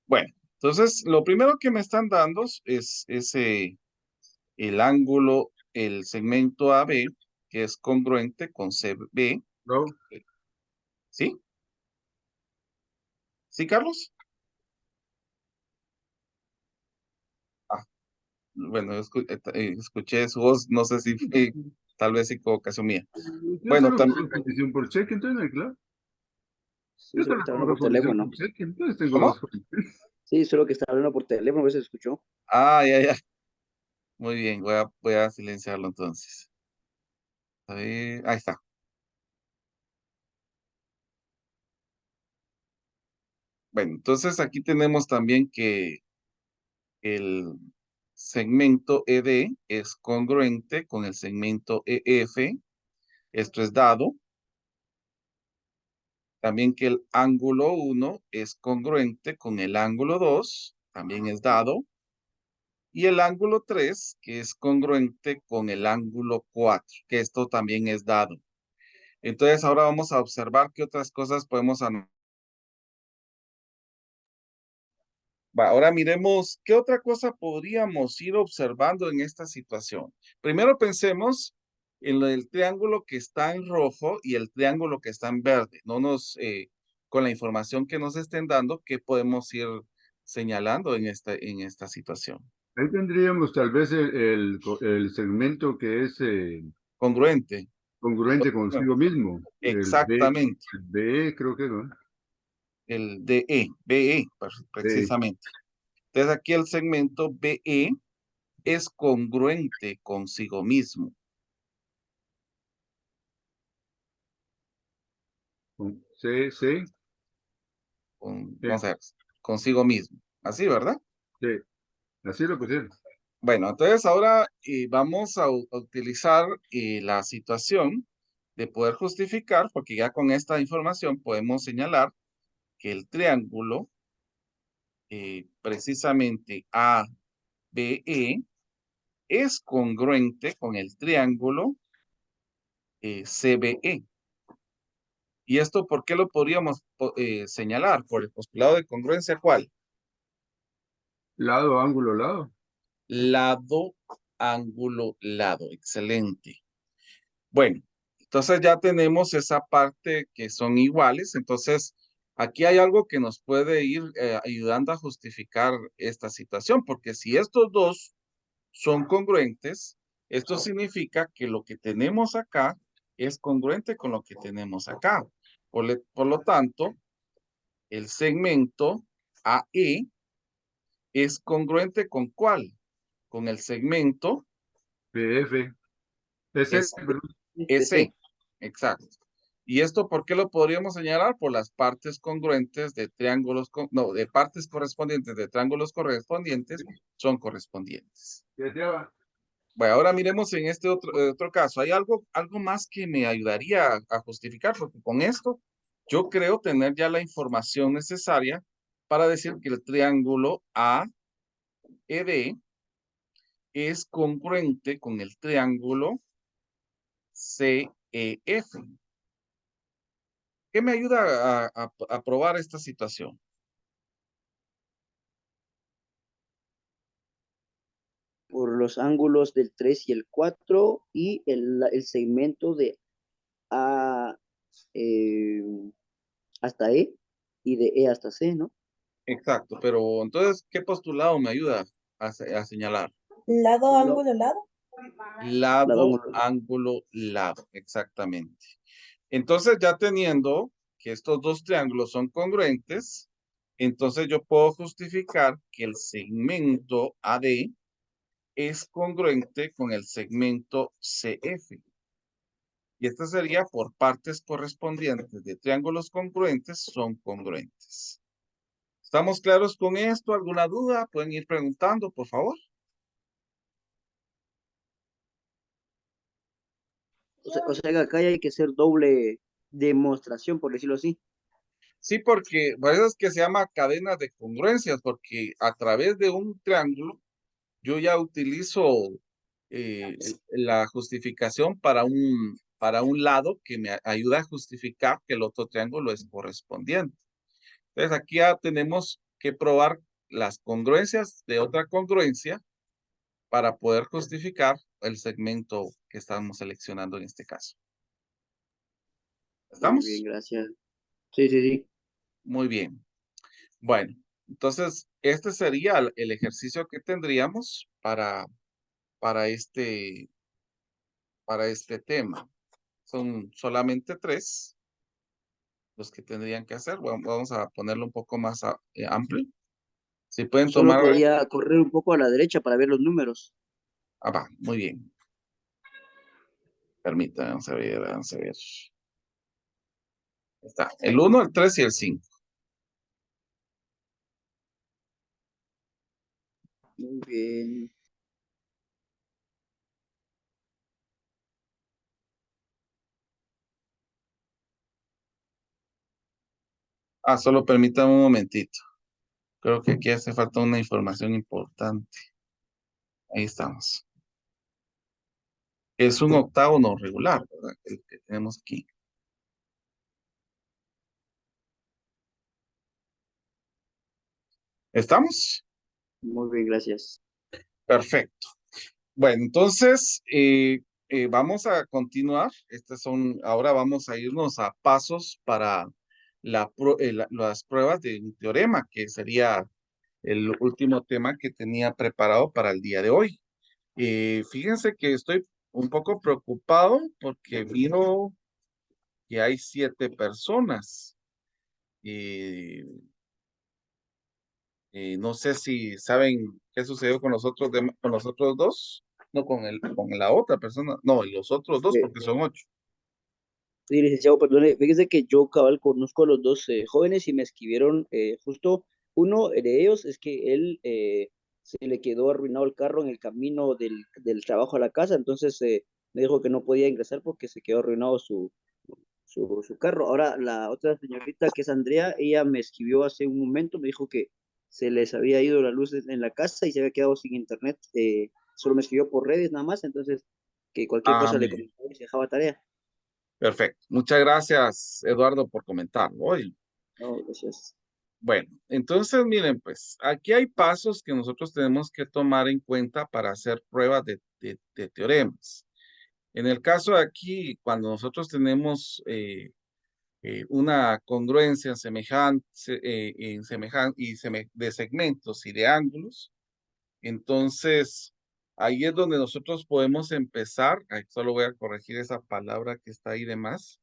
Bueno, entonces lo primero que me están dando es el ángulo, el segmento AB, que es congruente con CB.
¿No?
¿Sí? ¿Sí, Carlos? Ah, bueno, escuché su voz, no sé si fue tal vez equivocación mía.
Yo
Bueno,
solo tengo condición por cheque, entonces no hay claro.
Sí,
Yo
solo
solo
que está hablando
tengo
por
condición
teléfono.
por cheque, entonces tengo
¿cómo?
dos condiciones.
Sí, solo que está hablando por teléfono, a veces escuchó.
Ah, ya. Muy bien, voy a silenciarlo entonces. A ver, ahí está. Bueno, entonces aquí tenemos también que el segmento ED es congruente con el segmento EF. Esto es dado. También que el ángulo 1 es congruente con el ángulo 2. También es dado. Y el ángulo 3, que es congruente con el ángulo 4, que esto también es dado. Entonces ahora vamos a observar qué otras cosas podemos anotar. Ahora miremos qué otra cosa podríamos ir observando en esta situación. Primero pensemos en el triángulo que está en rojo y el triángulo que está en verde. Con la información que nos estén dando, ¿qué podemos ir señalando en esta situación?
Ahí tendríamos tal vez el segmento que es
Congruente.
congruente consigo mismo.
Exactamente.
El B, creo que no.
El BE,
B,
precisamente. Entonces aquí el segmento BE es congruente consigo mismo.
C, C,
Vamos a ver, consigo mismo. Así, ¿verdad?
sí. Así lo pusieron.
Bueno, entonces ahora vamos a utilizar la situación de poder justificar, porque ya con esta información podemos señalar que el triángulo, precisamente ABE, es congruente con el triángulo CBE. ¿Y esto por qué lo podríamos señalar? Por el postulado de congruencia, ¿cuál?
Lado, ángulo, lado.
Lado, ángulo, lado. Excelente. Bueno, entonces ya tenemos esa parte que son iguales. Entonces, aquí hay algo que nos puede ir ayudando a justificar esta situación, porque si estos dos son congruentes, esto significa que lo que tenemos acá es congruente con lo que tenemos acá. Por lo tanto, el segmento AE es congruente con ¿cuál? Con el segmento
PF. S, perdón.
SE. Exacto. ¿Y esto por qué lo podríamos señalar? Por las partes congruentes de triángulos, de partes correspondientes de triángulos correspondientes son correspondientes. Bueno, ahora miremos en este otro caso. Hay algo más que me ayudaría a justificar, porque con esto yo creo tener ya la información necesaria para decir que el triángulo AED es congruente con el triángulo CEF. ¿Qué me ayuda a probar esta situación?
Por los ángulos del 3 y el 4 y el segmento de A eh, hasta E y de E hasta C, ¿no?
Exacto, pero entonces, ¿qué postulado me ayuda a señalar?
Lado, ángulo, lado.
Lado, ángulo, lado, exactamente. Entonces, ya teniendo que estos dos triángulos son congruentes, entonces yo puedo justificar que el segmento AD es congruente con el segmento CF. Y esto sería por partes correspondientes de triángulos congruentes son congruentes. ¿Estamos claros con esto? ¿Alguna duda? Pueden ir preguntando, por favor.
O sea que acá hay que hacer doble demostración, por decirlo así.
Sí, porque por eso es que se llama cadena de congruencias, porque a través de un triángulo yo ya utilizo la justificación para un lado que me ayuda a justificar que el otro triángulo es correspondiente. Entonces aquí ya tenemos que probar las congruencias de otra congruencia para poder justificar el segmento que estamos seleccionando en este caso.
Muy bien,
¿Estamos?
gracias. Sí, sí, sí.
Muy bien. Bueno, entonces este sería el ejercicio que tendríamos para este, para este tema. Son solamente 3 los que tendrían que hacer. Bueno, vamos a ponerlo un poco más amplio. Si pueden
Solo
tomar.
podría correr un poco a la derecha para ver los números.
Ah, va, muy bien. Permítanme, vamos a ver, vamos a ver. Está el 1, el 3 y el 5.
Muy bien.
Ah, solo permítame un momentito. Creo que aquí hace falta una información importante. Ahí estamos. Es un octavo no regular, ¿verdad? El que tenemos aquí. ¿Estamos?
Muy bien, gracias.
Perfecto. Bueno, entonces vamos a continuar. Ahora vamos a irnos a pasos para las pruebas de un teorema, que sería el último tema que tenía preparado para el día de hoy. Fíjense que estoy un poco preocupado porque miro que hay 7 personas. Eh, no sé si saben qué sucedió con con los otros dos. No, con la otra persona. No, y los otros dos,
Eh,
porque son 8.
Sí, licenciado, perdone, fíjese que yo cabal conozco a los dos jóvenes y me escribieron justo uno de ellos es que él se le quedó arruinado el carro en el camino del trabajo a la casa, entonces me dijo que no podía ingresar porque se quedó arruinado su carro. Ahora la otra señorita que es Andrea, ella me escribió hace un momento, me dijo que se les había ido la luz en la casa y se había quedado sin internet, solo me escribió por redes nada más, entonces que cualquier
Ah,
cosa
muy
le
bien.
comentaba y se dejaba tarea.
Perfecto. Muchas gracias, Eduardo, por comentarlo. Oye,
No, gracias.
bueno, entonces miren, pues aquí hay pasos que nosotros tenemos que tomar en cuenta para hacer pruebas de teoremas. En el caso de aquí, cuando nosotros tenemos una congruencia semejante, de segmentos y de ángulos, entonces ahí es donde nosotros podemos empezar. Ahí solo voy a corregir esa palabra que está ahí de más.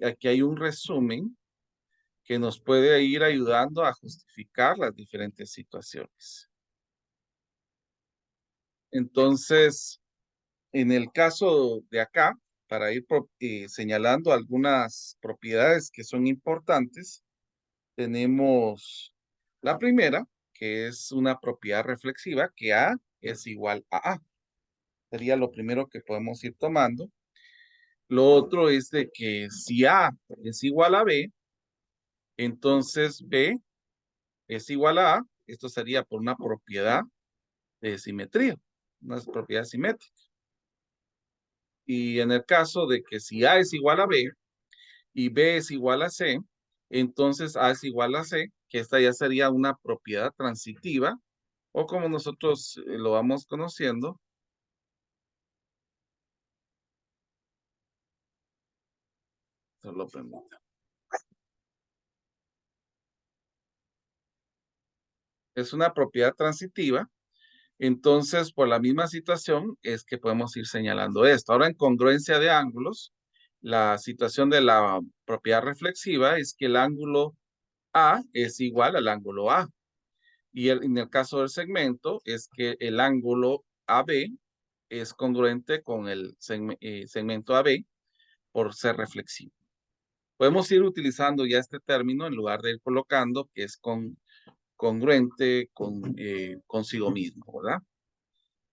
Aquí hay un resumen que nos puede ir ayudando a justificar las diferentes situaciones. Entonces, en el caso de acá, para ir señalando algunas propiedades que son importantes, tenemos la primera, que es una propiedad reflexiva, que A es igual a A. Sería lo primero que podemos ir tomando. Lo otro es de que si A es igual a B, entonces B es igual a A. Esto sería por una propiedad de simetría, una propiedad simétrica. Y en el caso de que si A es igual a B y B es igual a C, entonces A es igual a C, que esta ya sería una propiedad transitiva, o como nosotros lo vamos conociendo, solo permítame. Es una propiedad transitiva. Entonces, por la misma situación es que podemos ir señalando esto. Ahora, en congruencia de ángulos, la situación de la propiedad reflexiva es que el ángulo A es igual al ángulo A. Y en el caso del segmento es que el ángulo AB es congruente con el segmento AB por ser reflexivo. Podemos ir utilizando ya este término en lugar de ir colocando que es congruente consigo mismo, ¿verdad?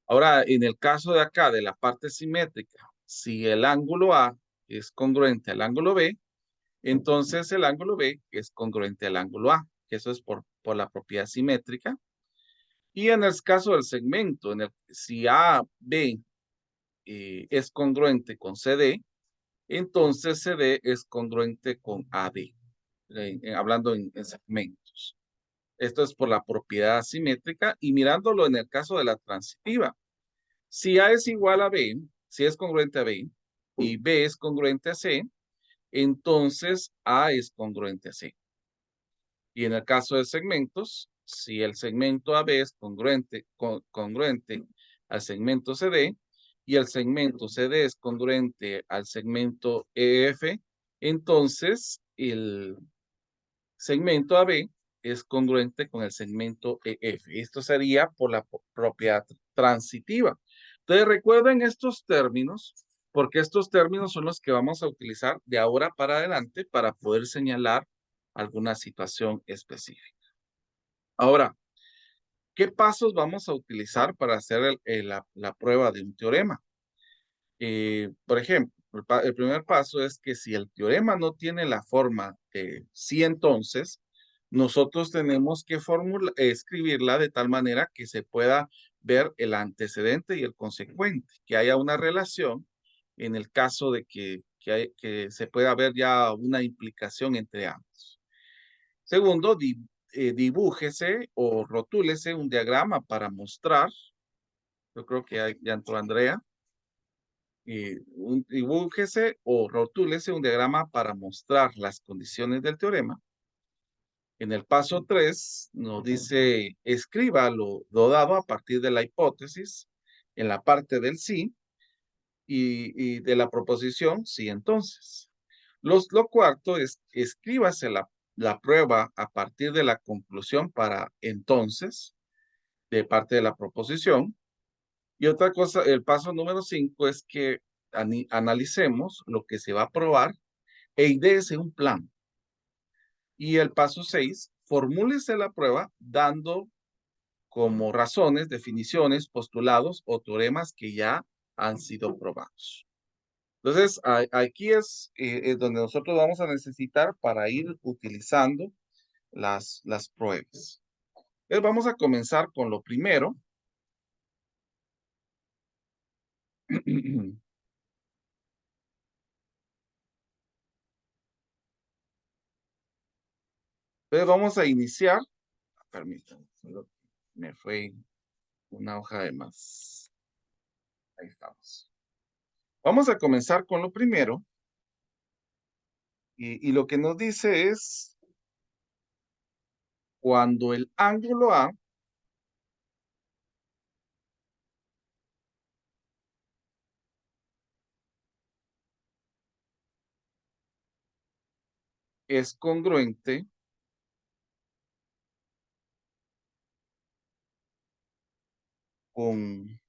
Ahora, en el caso de acá, de la parte simétrica, si el ángulo A es congruente al ángulo B, entonces el ángulo B es congruente al ángulo A, que eso es por la propiedad simétrica. Y en el caso del segmento, si AB es congruente con CD, entonces CD es congruente con AD, hablando en segmentos. Esto es por la propiedad simétrica y mirándolo en el caso de la transitiva. Si A es igual a B, si es congruente a B y B es congruente a C, entonces A es congruente a C. Y en el caso de segmentos, si el segmento AB es congruente al segmento CD y el segmento CD es congruente al segmento EF, entonces el segmento AB es congruente con el segmento EF. Esto sería por la propiedad transitiva. Entonces recuerden estos términos, porque estos términos son los que vamos a utilizar de ahora para adelante para poder señalar alguna situación específica. Ahora, ¿qué pasos vamos a utilizar para hacer la prueba de un teorema? Por ejemplo, el primer paso es que si el teorema no tiene la forma de sí, entonces, nosotros tenemos que escribirla de tal manera que se pueda ver el antecedente y el consecuente, que haya una relación en el caso de que se pueda ver ya una implicación entre ambos. Segundo, dibújese o rotúlese un diagrama para mostrar, yo creo que ya entró Andrea, dibújese o rotúlese un diagrama para mostrar las condiciones del teorema. En el paso 3 nos dice, escriba lo dado a partir de la hipótesis en la parte del sí y de la proposición sí entonces. Lo cuarto es, escríbase la prueba a partir de la conclusión para entonces, de parte de la proposición. Y otra cosa, el paso número 5 es que analicemos lo que se va a probar e idéese un plan. Y el paso 6, formúlese la prueba dando como razones, definiciones, postulados o teoremas que ya han sido probados. Entonces, aquí es donde nosotros vamos a necesitar para ir utilizando las pruebas. Entonces, vamos a comenzar con lo primero. Entonces, vamos a iniciar. Permítanme, me fue una hoja de más. Ahí estamos. Vamos a comenzar con lo primero. Y lo que nos dice es, cuando el ángulo A es congruente con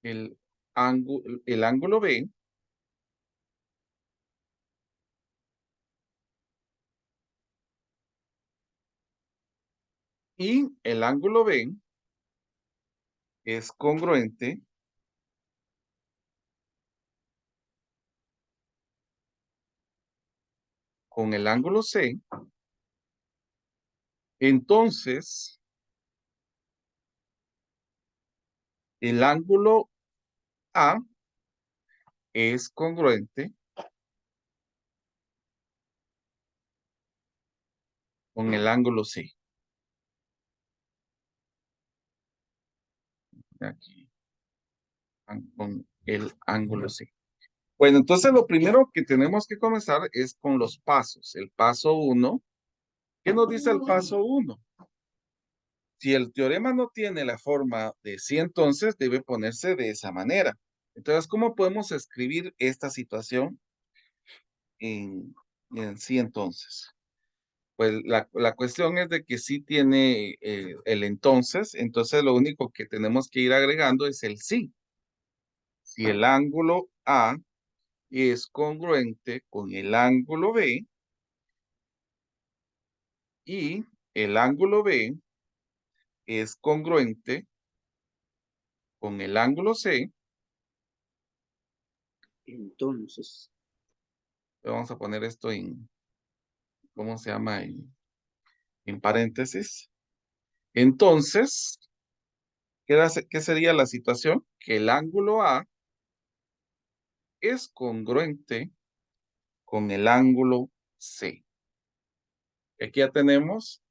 el ángulo B, y el ángulo B es congruente con el ángulo C, entonces el ángulo A es congruente con el ángulo C. Aquí, con el ángulo C. Bueno, entonces lo primero que tenemos que comenzar es con los pasos. El paso 1. ¿Qué nos dice el paso 1? Si el teorema no tiene la forma de sí, entonces debe ponerse de esa manera. Entonces, ¿cómo podemos escribir esta situación en sí entonces? Pues la cuestión es de que sí tiene el entonces lo único que tenemos que ir agregando es el sí. Si el ángulo A es congruente con el ángulo B y el ángulo B es congruente con el ángulo C,
Entonces,
vamos a poner esto en, ¿cómo se llama? En paréntesis. Entonces, ¿qué sería la situación? Que el ángulo A es congruente con el ángulo C. Aquí ya tenemos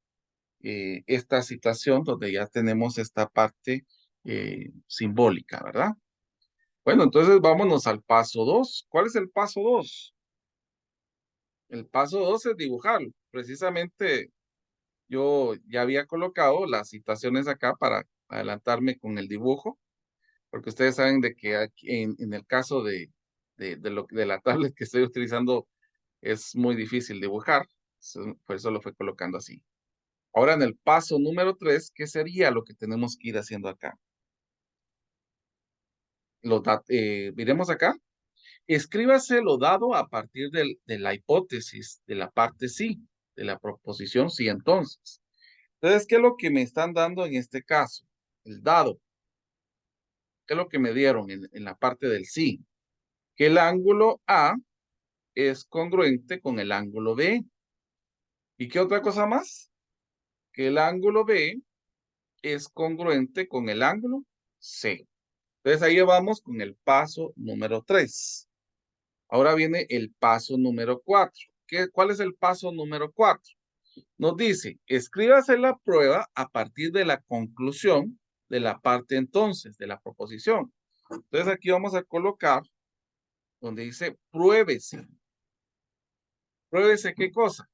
esta situación donde ya tenemos esta parte simbólica, ¿verdad? Bueno, entonces vámonos al paso 2. ¿Cuál es el paso 2? El paso 2 es dibujarlo. Precisamente yo ya había colocado las situaciones acá para adelantarme con el dibujo, porque ustedes saben de que aquí en el caso de la tablet que estoy utilizando es muy difícil dibujar, por eso lo fui colocando así. Ahora en el paso número 3, ¿qué sería lo que tenemos que ir haciendo acá? Miremos acá. Escríbase lo dado a partir de la hipótesis, de la parte sí, de la proposición sí entonces. Entonces, ¿qué es lo que me están dando en este caso? El dado. ¿Qué es lo que me dieron en la parte del sí? Que el ángulo A es congruente con el ángulo B. ¿Y qué otra cosa más? Que el ángulo B es congruente con el ángulo C. Entonces ahí vamos con el paso número 3. Ahora viene el paso número 4. ¿Cuál es el paso número 4? Nos dice, escríbase la prueba a partir de la conclusión de la parte entonces, de la proposición. Entonces aquí vamos a colocar donde dice pruébese. Pruébese qué cosa.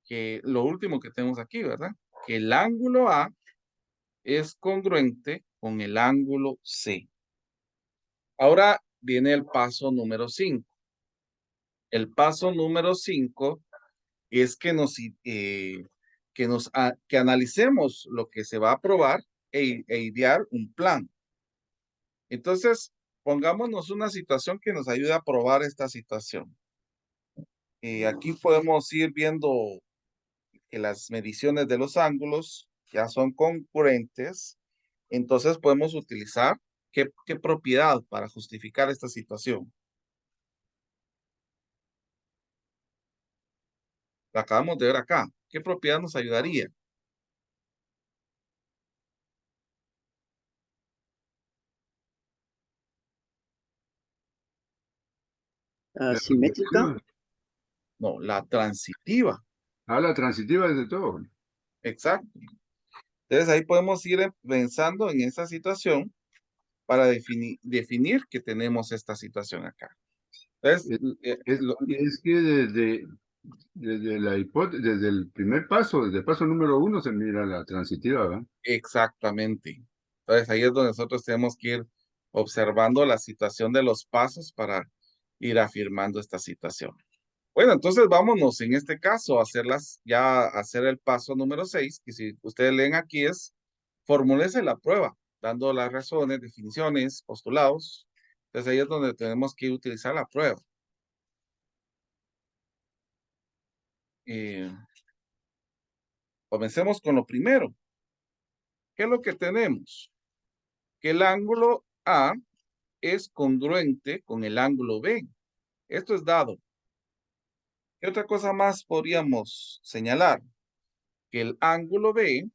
Que lo último que tenemos aquí, ¿verdad? Que el ángulo A es congruente con el ángulo C. Ahora viene el paso número 5. El paso número 5 es que analicemos lo que se va a probar e idear un plan. Entonces, pongámonos una situación que nos ayude a probar esta situación. Aquí podemos ir viendo que las mediciones de los ángulos ya son concurrentes. Entonces podemos utilizar qué propiedad para justificar esta situación. La acabamos de ver acá. ¿Qué propiedad nos ayudaría?
La
simétrica.
proporción.
No, la transitiva.
La transitiva es de todo.
Exacto. Entonces ahí podemos ir pensando en esa situación para definir que tenemos esta situación acá. Entonces,
Es que desde el primer paso, desde el paso número 1 se mira la transitiva, ¿verdad?
exactamente. Entonces ahí es donde nosotros tenemos que ir observando la situación de los pasos para ir afirmando esta situación. Bueno, entonces vámonos en este caso a hacer el paso número 6, que si ustedes leen aquí es formúlese la prueba, dando las razones, definiciones, postulados. Entonces ahí es donde tenemos que utilizar la prueba. Comencemos con lo primero. ¿Qué es lo que tenemos? Que el ángulo A es congruente con el ángulo B. Esto es dado. ¿Qué otra cosa más podríamos señalar? Que el ángulo B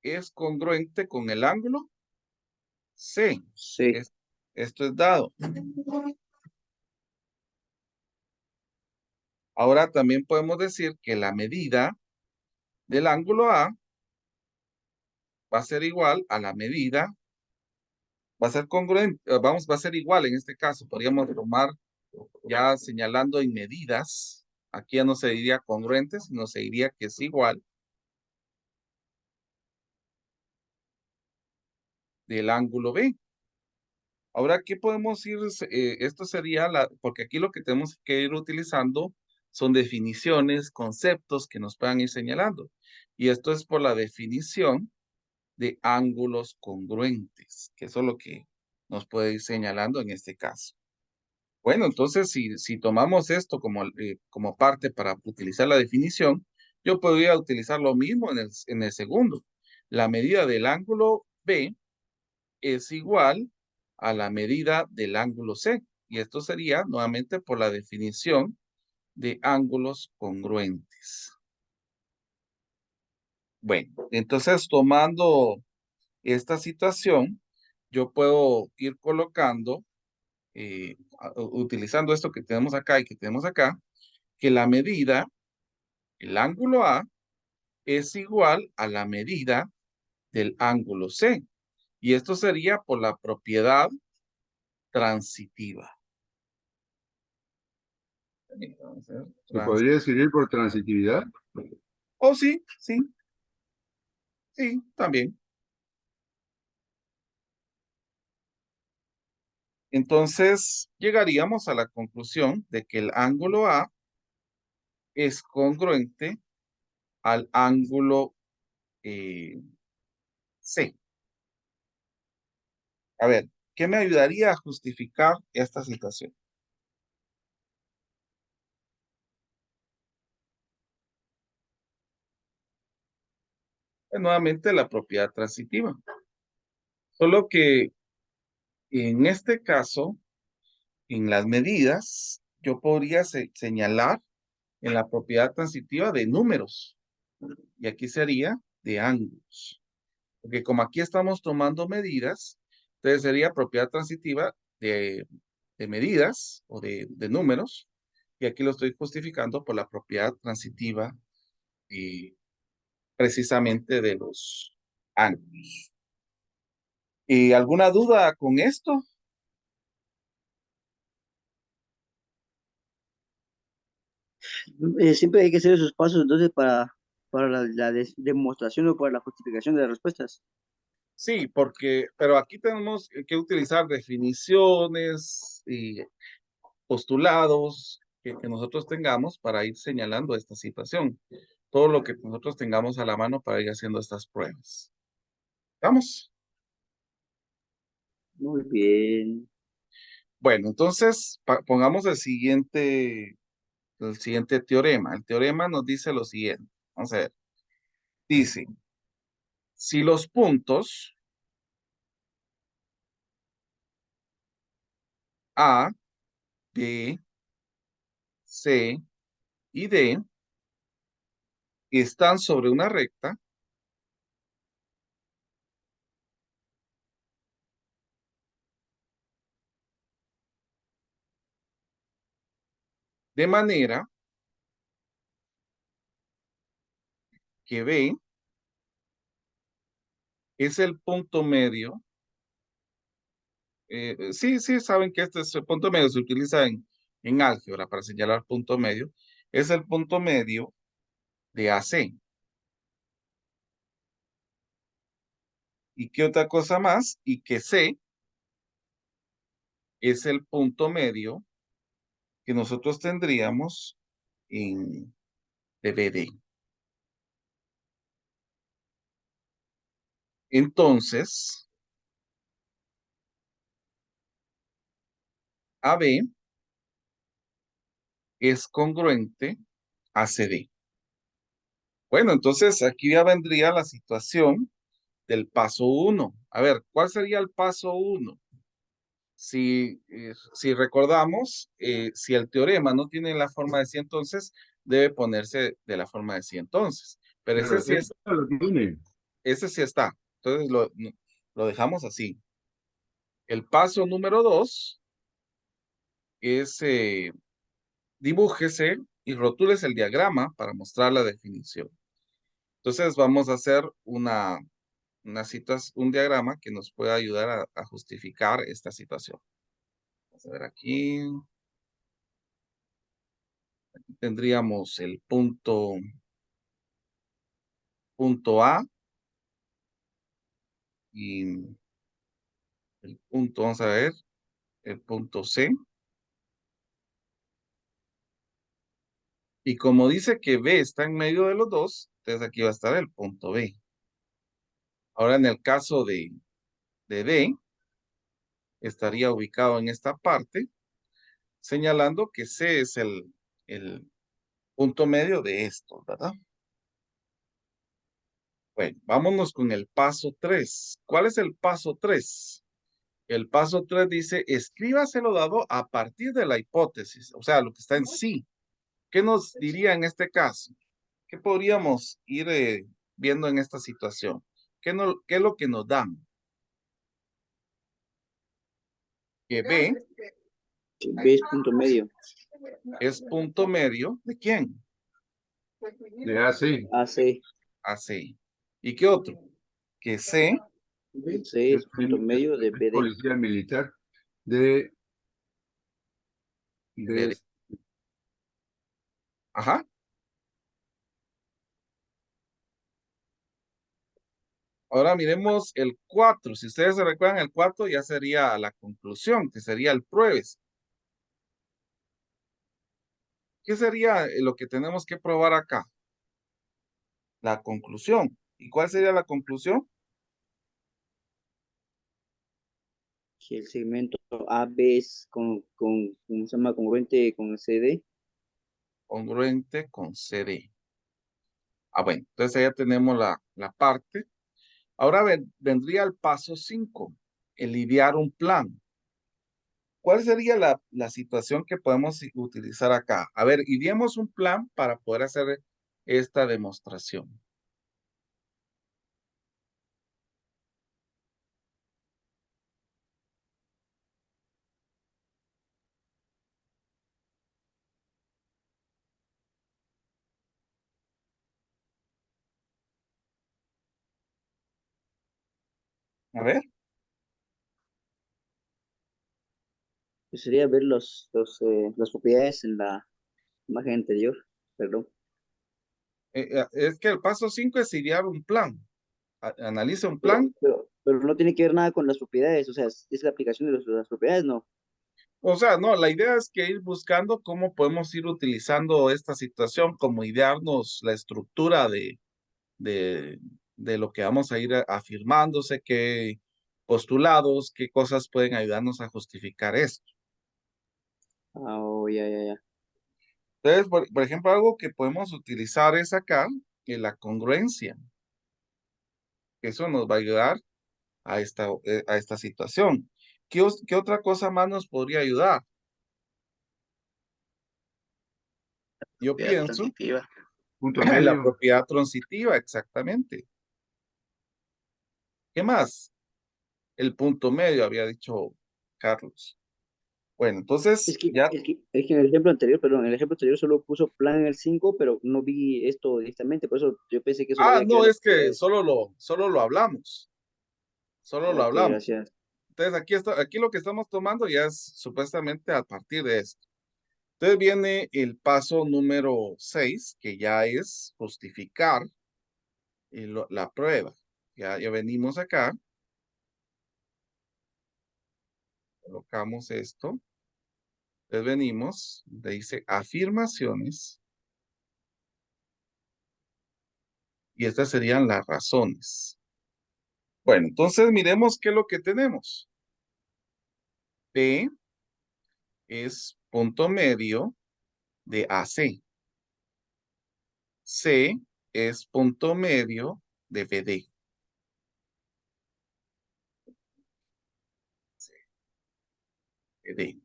es congruente con el ángulo C.
Sí.
Esto es dado. Ahora también podemos decir que la medida del ángulo A va a ser igual a la medida, va a ser congruente, va a ser igual en este caso. Podríamos tomar ya señalando en medidas, aquí ya no se diría congruente, sino se diría que es igual del ángulo B. Ahora, ¿qué podemos ir? Esto sería porque aquí lo que tenemos que ir utilizando son definiciones, conceptos que nos puedan ir señalando. Y esto es por la definición de ángulos congruentes, que eso es lo que nos puede ir señalando en este caso. Bueno, entonces si tomamos esto como parte para utilizar la definición, yo podría utilizar lo mismo en el segundo. La medida del ángulo B es igual a la medida del ángulo C. Y esto sería nuevamente por la definición de ángulos congruentes. Bueno, entonces tomando esta situación, yo puedo ir colocando, utilizando esto que tenemos acá y que tenemos acá, que la medida, el ángulo A, es igual a la medida del ángulo C. Y esto sería por la propiedad transitiva. Vamos a ver,
¿Se podría escribir por transitividad?
Oh, sí, sí, sí, también. Entonces, llegaríamos a la conclusión de que el ángulo A es congruente al ángulo C. A ver, ¿qué me ayudaría a justificar esta situación? Nuevamente la propiedad transitiva. Solo que en este caso, en las medidas, yo podría señalar en la propiedad transitiva de números. Y aquí sería de ángulos. Porque como aquí estamos tomando medidas, entonces sería propiedad transitiva de medidas o de números. Y aquí lo estoy justificando por la propiedad transitiva precisamente de los ángulos. ¿Y alguna duda con esto?
Siempre hay que hacer esos pasos entonces para la demostración o para la justificación de las respuestas.
Sí, pero aquí tenemos que utilizar definiciones y postulados que nosotros tengamos para ir señalando esta situación. Todo lo que nosotros tengamos a la mano para ir haciendo estas pruebas. ¿Vamos?
Muy bien.
Bueno, entonces pongamos el siguiente teorema. El teorema nos dice lo siguiente. Vamos a ver. Dice, si los puntos A, B, C y D están sobre una recta, de manera que B es el punto medio. Sí, saben que este es el punto medio, se utiliza en álgebra para señalar punto medio. Es el punto medio de AC. ¿Y qué otra cosa más? Y que C es el punto medio que nosotros tendríamos en BD. Entonces, AB es congruente a CD. Bueno, entonces aquí ya vendría la situación del paso 1. A ver, ¿cuál sería el paso 1? Si recordamos, si el teorema no tiene la forma de sí, entonces debe ponerse de la forma de sí entonces. Pero
Pero esto lo tiene.
ese sí está. Entonces lo dejamos así. El paso número 2 es dibújese y rotúlese el diagrama para mostrar la definición. Entonces vamos a hacer un diagrama que nos pueda ayudar a justificar esta situación. Vamos a ver aquí. Tendríamos el punto A y el punto, vamos a ver, el punto C. Y como dice que B está en medio de los dos, entonces aquí va a estar el punto B. Ahora en el caso de D, estaría ubicado en esta parte, señalando que C es el punto medio de esto, ¿verdad? Bueno, vámonos con el paso 3. ¿Cuál es el paso 3? El paso 3 dice, escríbase lo dado a partir de la hipótesis, o sea, lo que está en sí. ¿Qué nos diría en este caso? ¿Qué podríamos ir viendo en esta situación? ¿Qué es lo que nos dan? Que B
B es punto medio.
es punto medio ¿de quién?
De AC.
AC.
AC. ¿Y qué otro? Que C
C es punto medio de BD.
Policía militar. De
BD. Ajá. Ahora miremos el 4. Si ustedes se recuerdan, el 4 ya sería la conclusión, que sería el pruebes. ¿Qué sería lo que tenemos que probar acá? La conclusión. ¿Y cuál sería la conclusión?
Que el segmento AB es ¿cómo se llama? Congruente con CD.
Congruente con CD. Ah, bueno, entonces ya tenemos la parte. Ahora vendría el paso 5, el idear un plan. ¿Cuál sería la situación que podemos utilizar acá? A ver, ideemos un plan para poder hacer esta demostración. A ver,
Pues sería ver las propiedades en la imagen anterior. Perdón.
es que el paso 5 es idear un plan. Analiza un
Pero,
plan.
pero, pero no tiene que ver nada con las propiedades. O sea, es la aplicación de las propiedades, no.
O sea, no, la idea es que ir buscando cómo podemos ir utilizando esta situación, como idearnos la estructura de, de lo que vamos a ir afirmándose, qué postulados, qué cosas pueden ayudarnos a justificar esto.
Ah, oh, ya.
Entonces, por ejemplo, algo que podemos utilizar es acá, la congruencia. Eso nos va a ayudar a esta situación. ¿Qué otra cosa más nos podría ayudar? Yo
Propiedad
pienso
transitiva.
punto
la
medio.
propiedad transitiva, exactamente. ¿Qué más? El punto medio, había dicho Carlos. Bueno, entonces ya.
Es que en el ejemplo anterior, perdón, en el ejemplo anterior solo puso plan en el 5, pero no vi esto directamente, por eso yo pensé que solo
Ah,
había que ver
no,
las
es que
propiedades.
solo lo hablamos. Solo lo
Ok,
hablamos.
gracias.
Entonces aquí lo que estamos tomando ya es supuestamente a partir de esto. Entonces viene el paso número 6, que ya es justificar la prueba. Ya venimos acá, colocamos esto, entonces venimos, dice afirmaciones, y estas serían las razones. Bueno, entonces miremos qué es lo que tenemos. P es punto medio de AC. C es punto medio de BD. BD.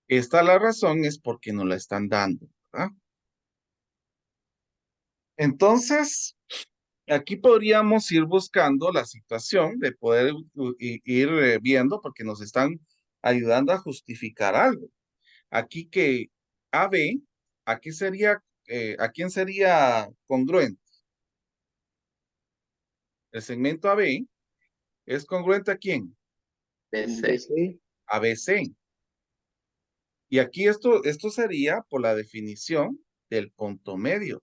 Esta la razón es porque nos la están dando, ¿verdad? Entonces, aquí podríamos ir buscando la situación de poder ir viendo porque nos están ayudando a justificar algo. Aquí que AB, aquí sería, ¿a quién sería congruente? El segmento AB es congruente ¿a quién?
BC.
BC,
ABC. Y aquí esto sería por la definición del punto medio.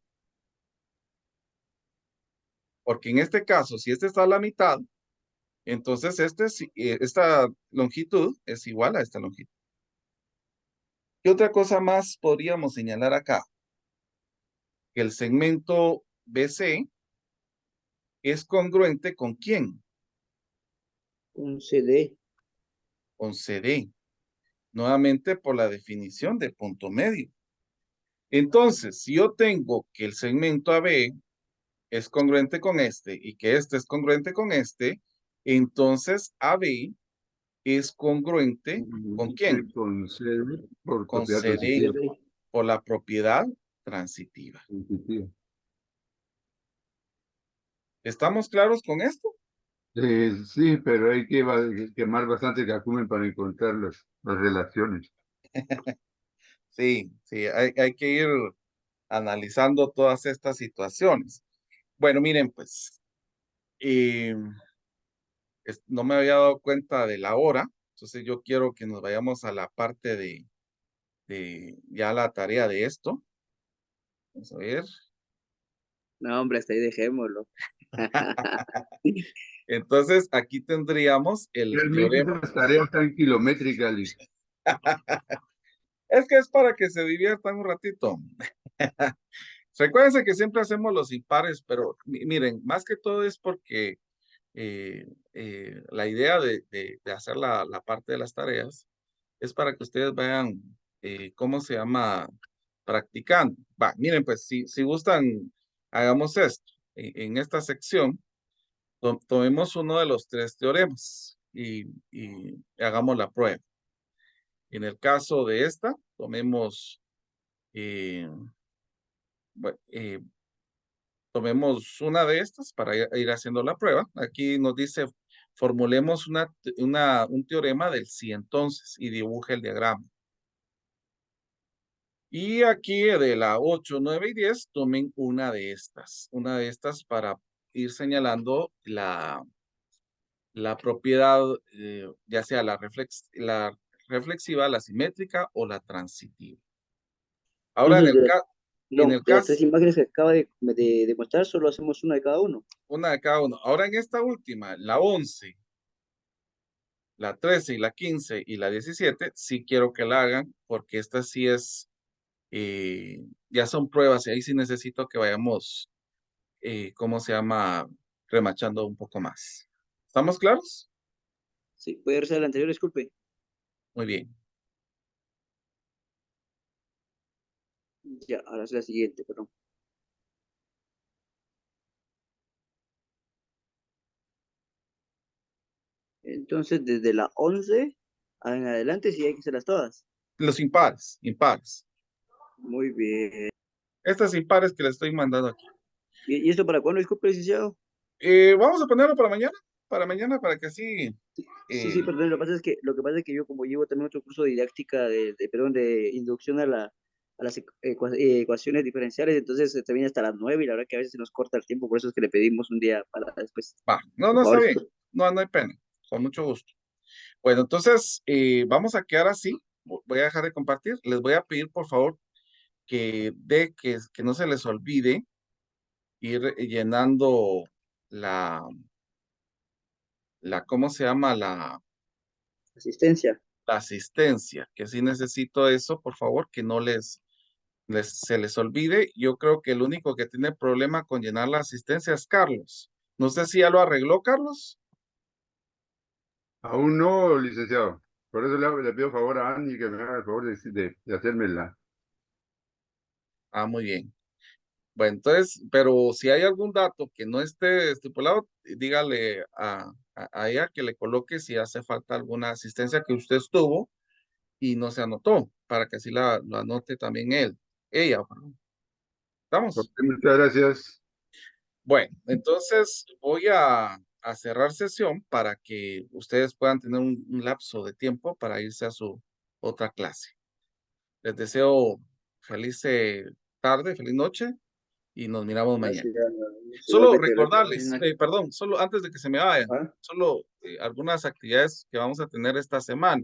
Porque en este caso, si este está a la mitad, entonces esta longitud es igual a esta longitud. ¿Qué otra cosa más podríamos señalar acá? Que el segmento BC es congruente ¿con quién?
Un CD.
Con CD. Nuevamente por la definición de punto medio. Entonces, si yo tengo que el segmento AB es congruente con este y que este es congruente con este, entonces AB es congruente ¿con quién?
Con CD por
Con
propiedad
CD
transitiva.
CD.
por la propiedad transitiva.
Transitiva.
¿Estamos claros con esto?
Sí, pero hay que quemar bastante cacumen para encontrar las relaciones.
Sí, sí, hay que ir analizando todas estas situaciones. Bueno, miren, pues, eh, no me había dado cuenta de la hora, entonces yo quiero que nos vayamos a la parte de ya la tarea de esto. Vamos a ver.
No, hombre, hasta ahí dejémoslo.
Entonces, aquí tendríamos el
Realmente
teorema.
esas tareas están kilométricas, Liz.
Es que es para que se diviertan un ratito. Recuérdense que siempre hacemos los impares, pero miren, más que todo es porque la idea de hacer la parte de las tareas es para que ustedes vayan, ¿cómo se llama? Practicando. Va, miren, pues si gustan, hagamos esto. En esta sección, tomemos uno de los tres teoremas y hagamos la prueba. En el caso de esta, tomemos, bueno, tomemos una de estas para ir haciendo la prueba. Aquí nos dice, formulemos un teorema del sí entonces y dibuje el diagrama. Y aquí de la 8, 9 y 10, tomen una de estas para ir señalando la propiedad, ya sea la reflexiva, la simétrica o la transitiva. Ahora,
Entonces,
en el
de las tres
caso,
imágenes que acaba de mostrar, solo hacemos una de cada uno.
una de cada uno. Ahora en esta última, la 11, la 13 y la 15 y la 17, sí quiero que la hagan porque esta sí es, ya son pruebas y ahí sí necesito que vayamos, ¿cómo se llama? Remachando un poco más. ¿Estamos claros?
Sí, puede ser la anterior, disculpe.
Muy bien.
Ya, ahora es la siguiente, perdón. Entonces, desde la 11 en adelante, sí hay que hacerlas todas.
Los impares, impares.
Muy bien.
Estas impares que les estoy mandando aquí.
¿Y esto para cuándo, disculpe, licenciado?
Vamos a ponerlo para mañana, para que así,
Sí, sí, perdón, lo que pasa es que yo como llevo también otro curso de didáctica, perdón, de inducción a las ecuaciones diferenciales, entonces se termina hasta las 9 y la verdad que a veces se nos corta el tiempo, por eso es que le pedimos un día para después.
va. No,
Por
no está
favor,
bien. No, no hay pena. Con mucho gusto. Bueno, entonces vamos a quedar así. Voy a dejar de compartir. Les voy a pedir, por favor, que no se les olvide ir llenando la, ¿cómo se llama?
asistencia.
La asistencia, que sí necesito eso, por favor, que no se les olvide. Yo creo que el único que tiene problema con llenar la asistencia es Carlos. No sé si ya lo arregló, Carlos.
Aún no, licenciado. Por eso le pido favor a Andy que me haga el favor de hacérmela.
Ah, muy bien. Bueno, entonces, pero si hay algún dato que no esté estipulado, dígale a ella que le coloque si hace falta alguna asistencia que usted estuvo y no se anotó, para que así lo anote también ella, perdón. ¿Estamos?
Muchas gracias.
Bueno, entonces voy a cerrar sesión para que ustedes puedan tener un lapso de tiempo para irse a su otra clase. Les deseo feliz tarde, feliz noche y nos miramos mañana.
Gracias.
Solo
Igualmente, gracias.
recordarles, perdón, solo antes de que se me vayan,
Ah,
solo algunas actividades que vamos a tener esta semana.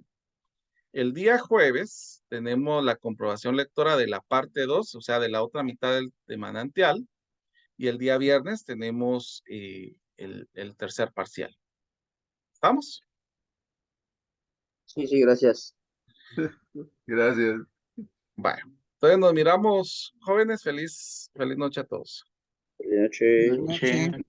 El día jueves tenemos la comprobación lectora de la parte 2, o sea, de la otra mitad de manantial. Y el día viernes tenemos el tercer parcial. ¿Estamos?
sí, sí, gracias.
Gracias.
Vaya. Entonces nos miramos, jóvenes. Feliz noche a todos.
Buenas noches.
Buenas noches.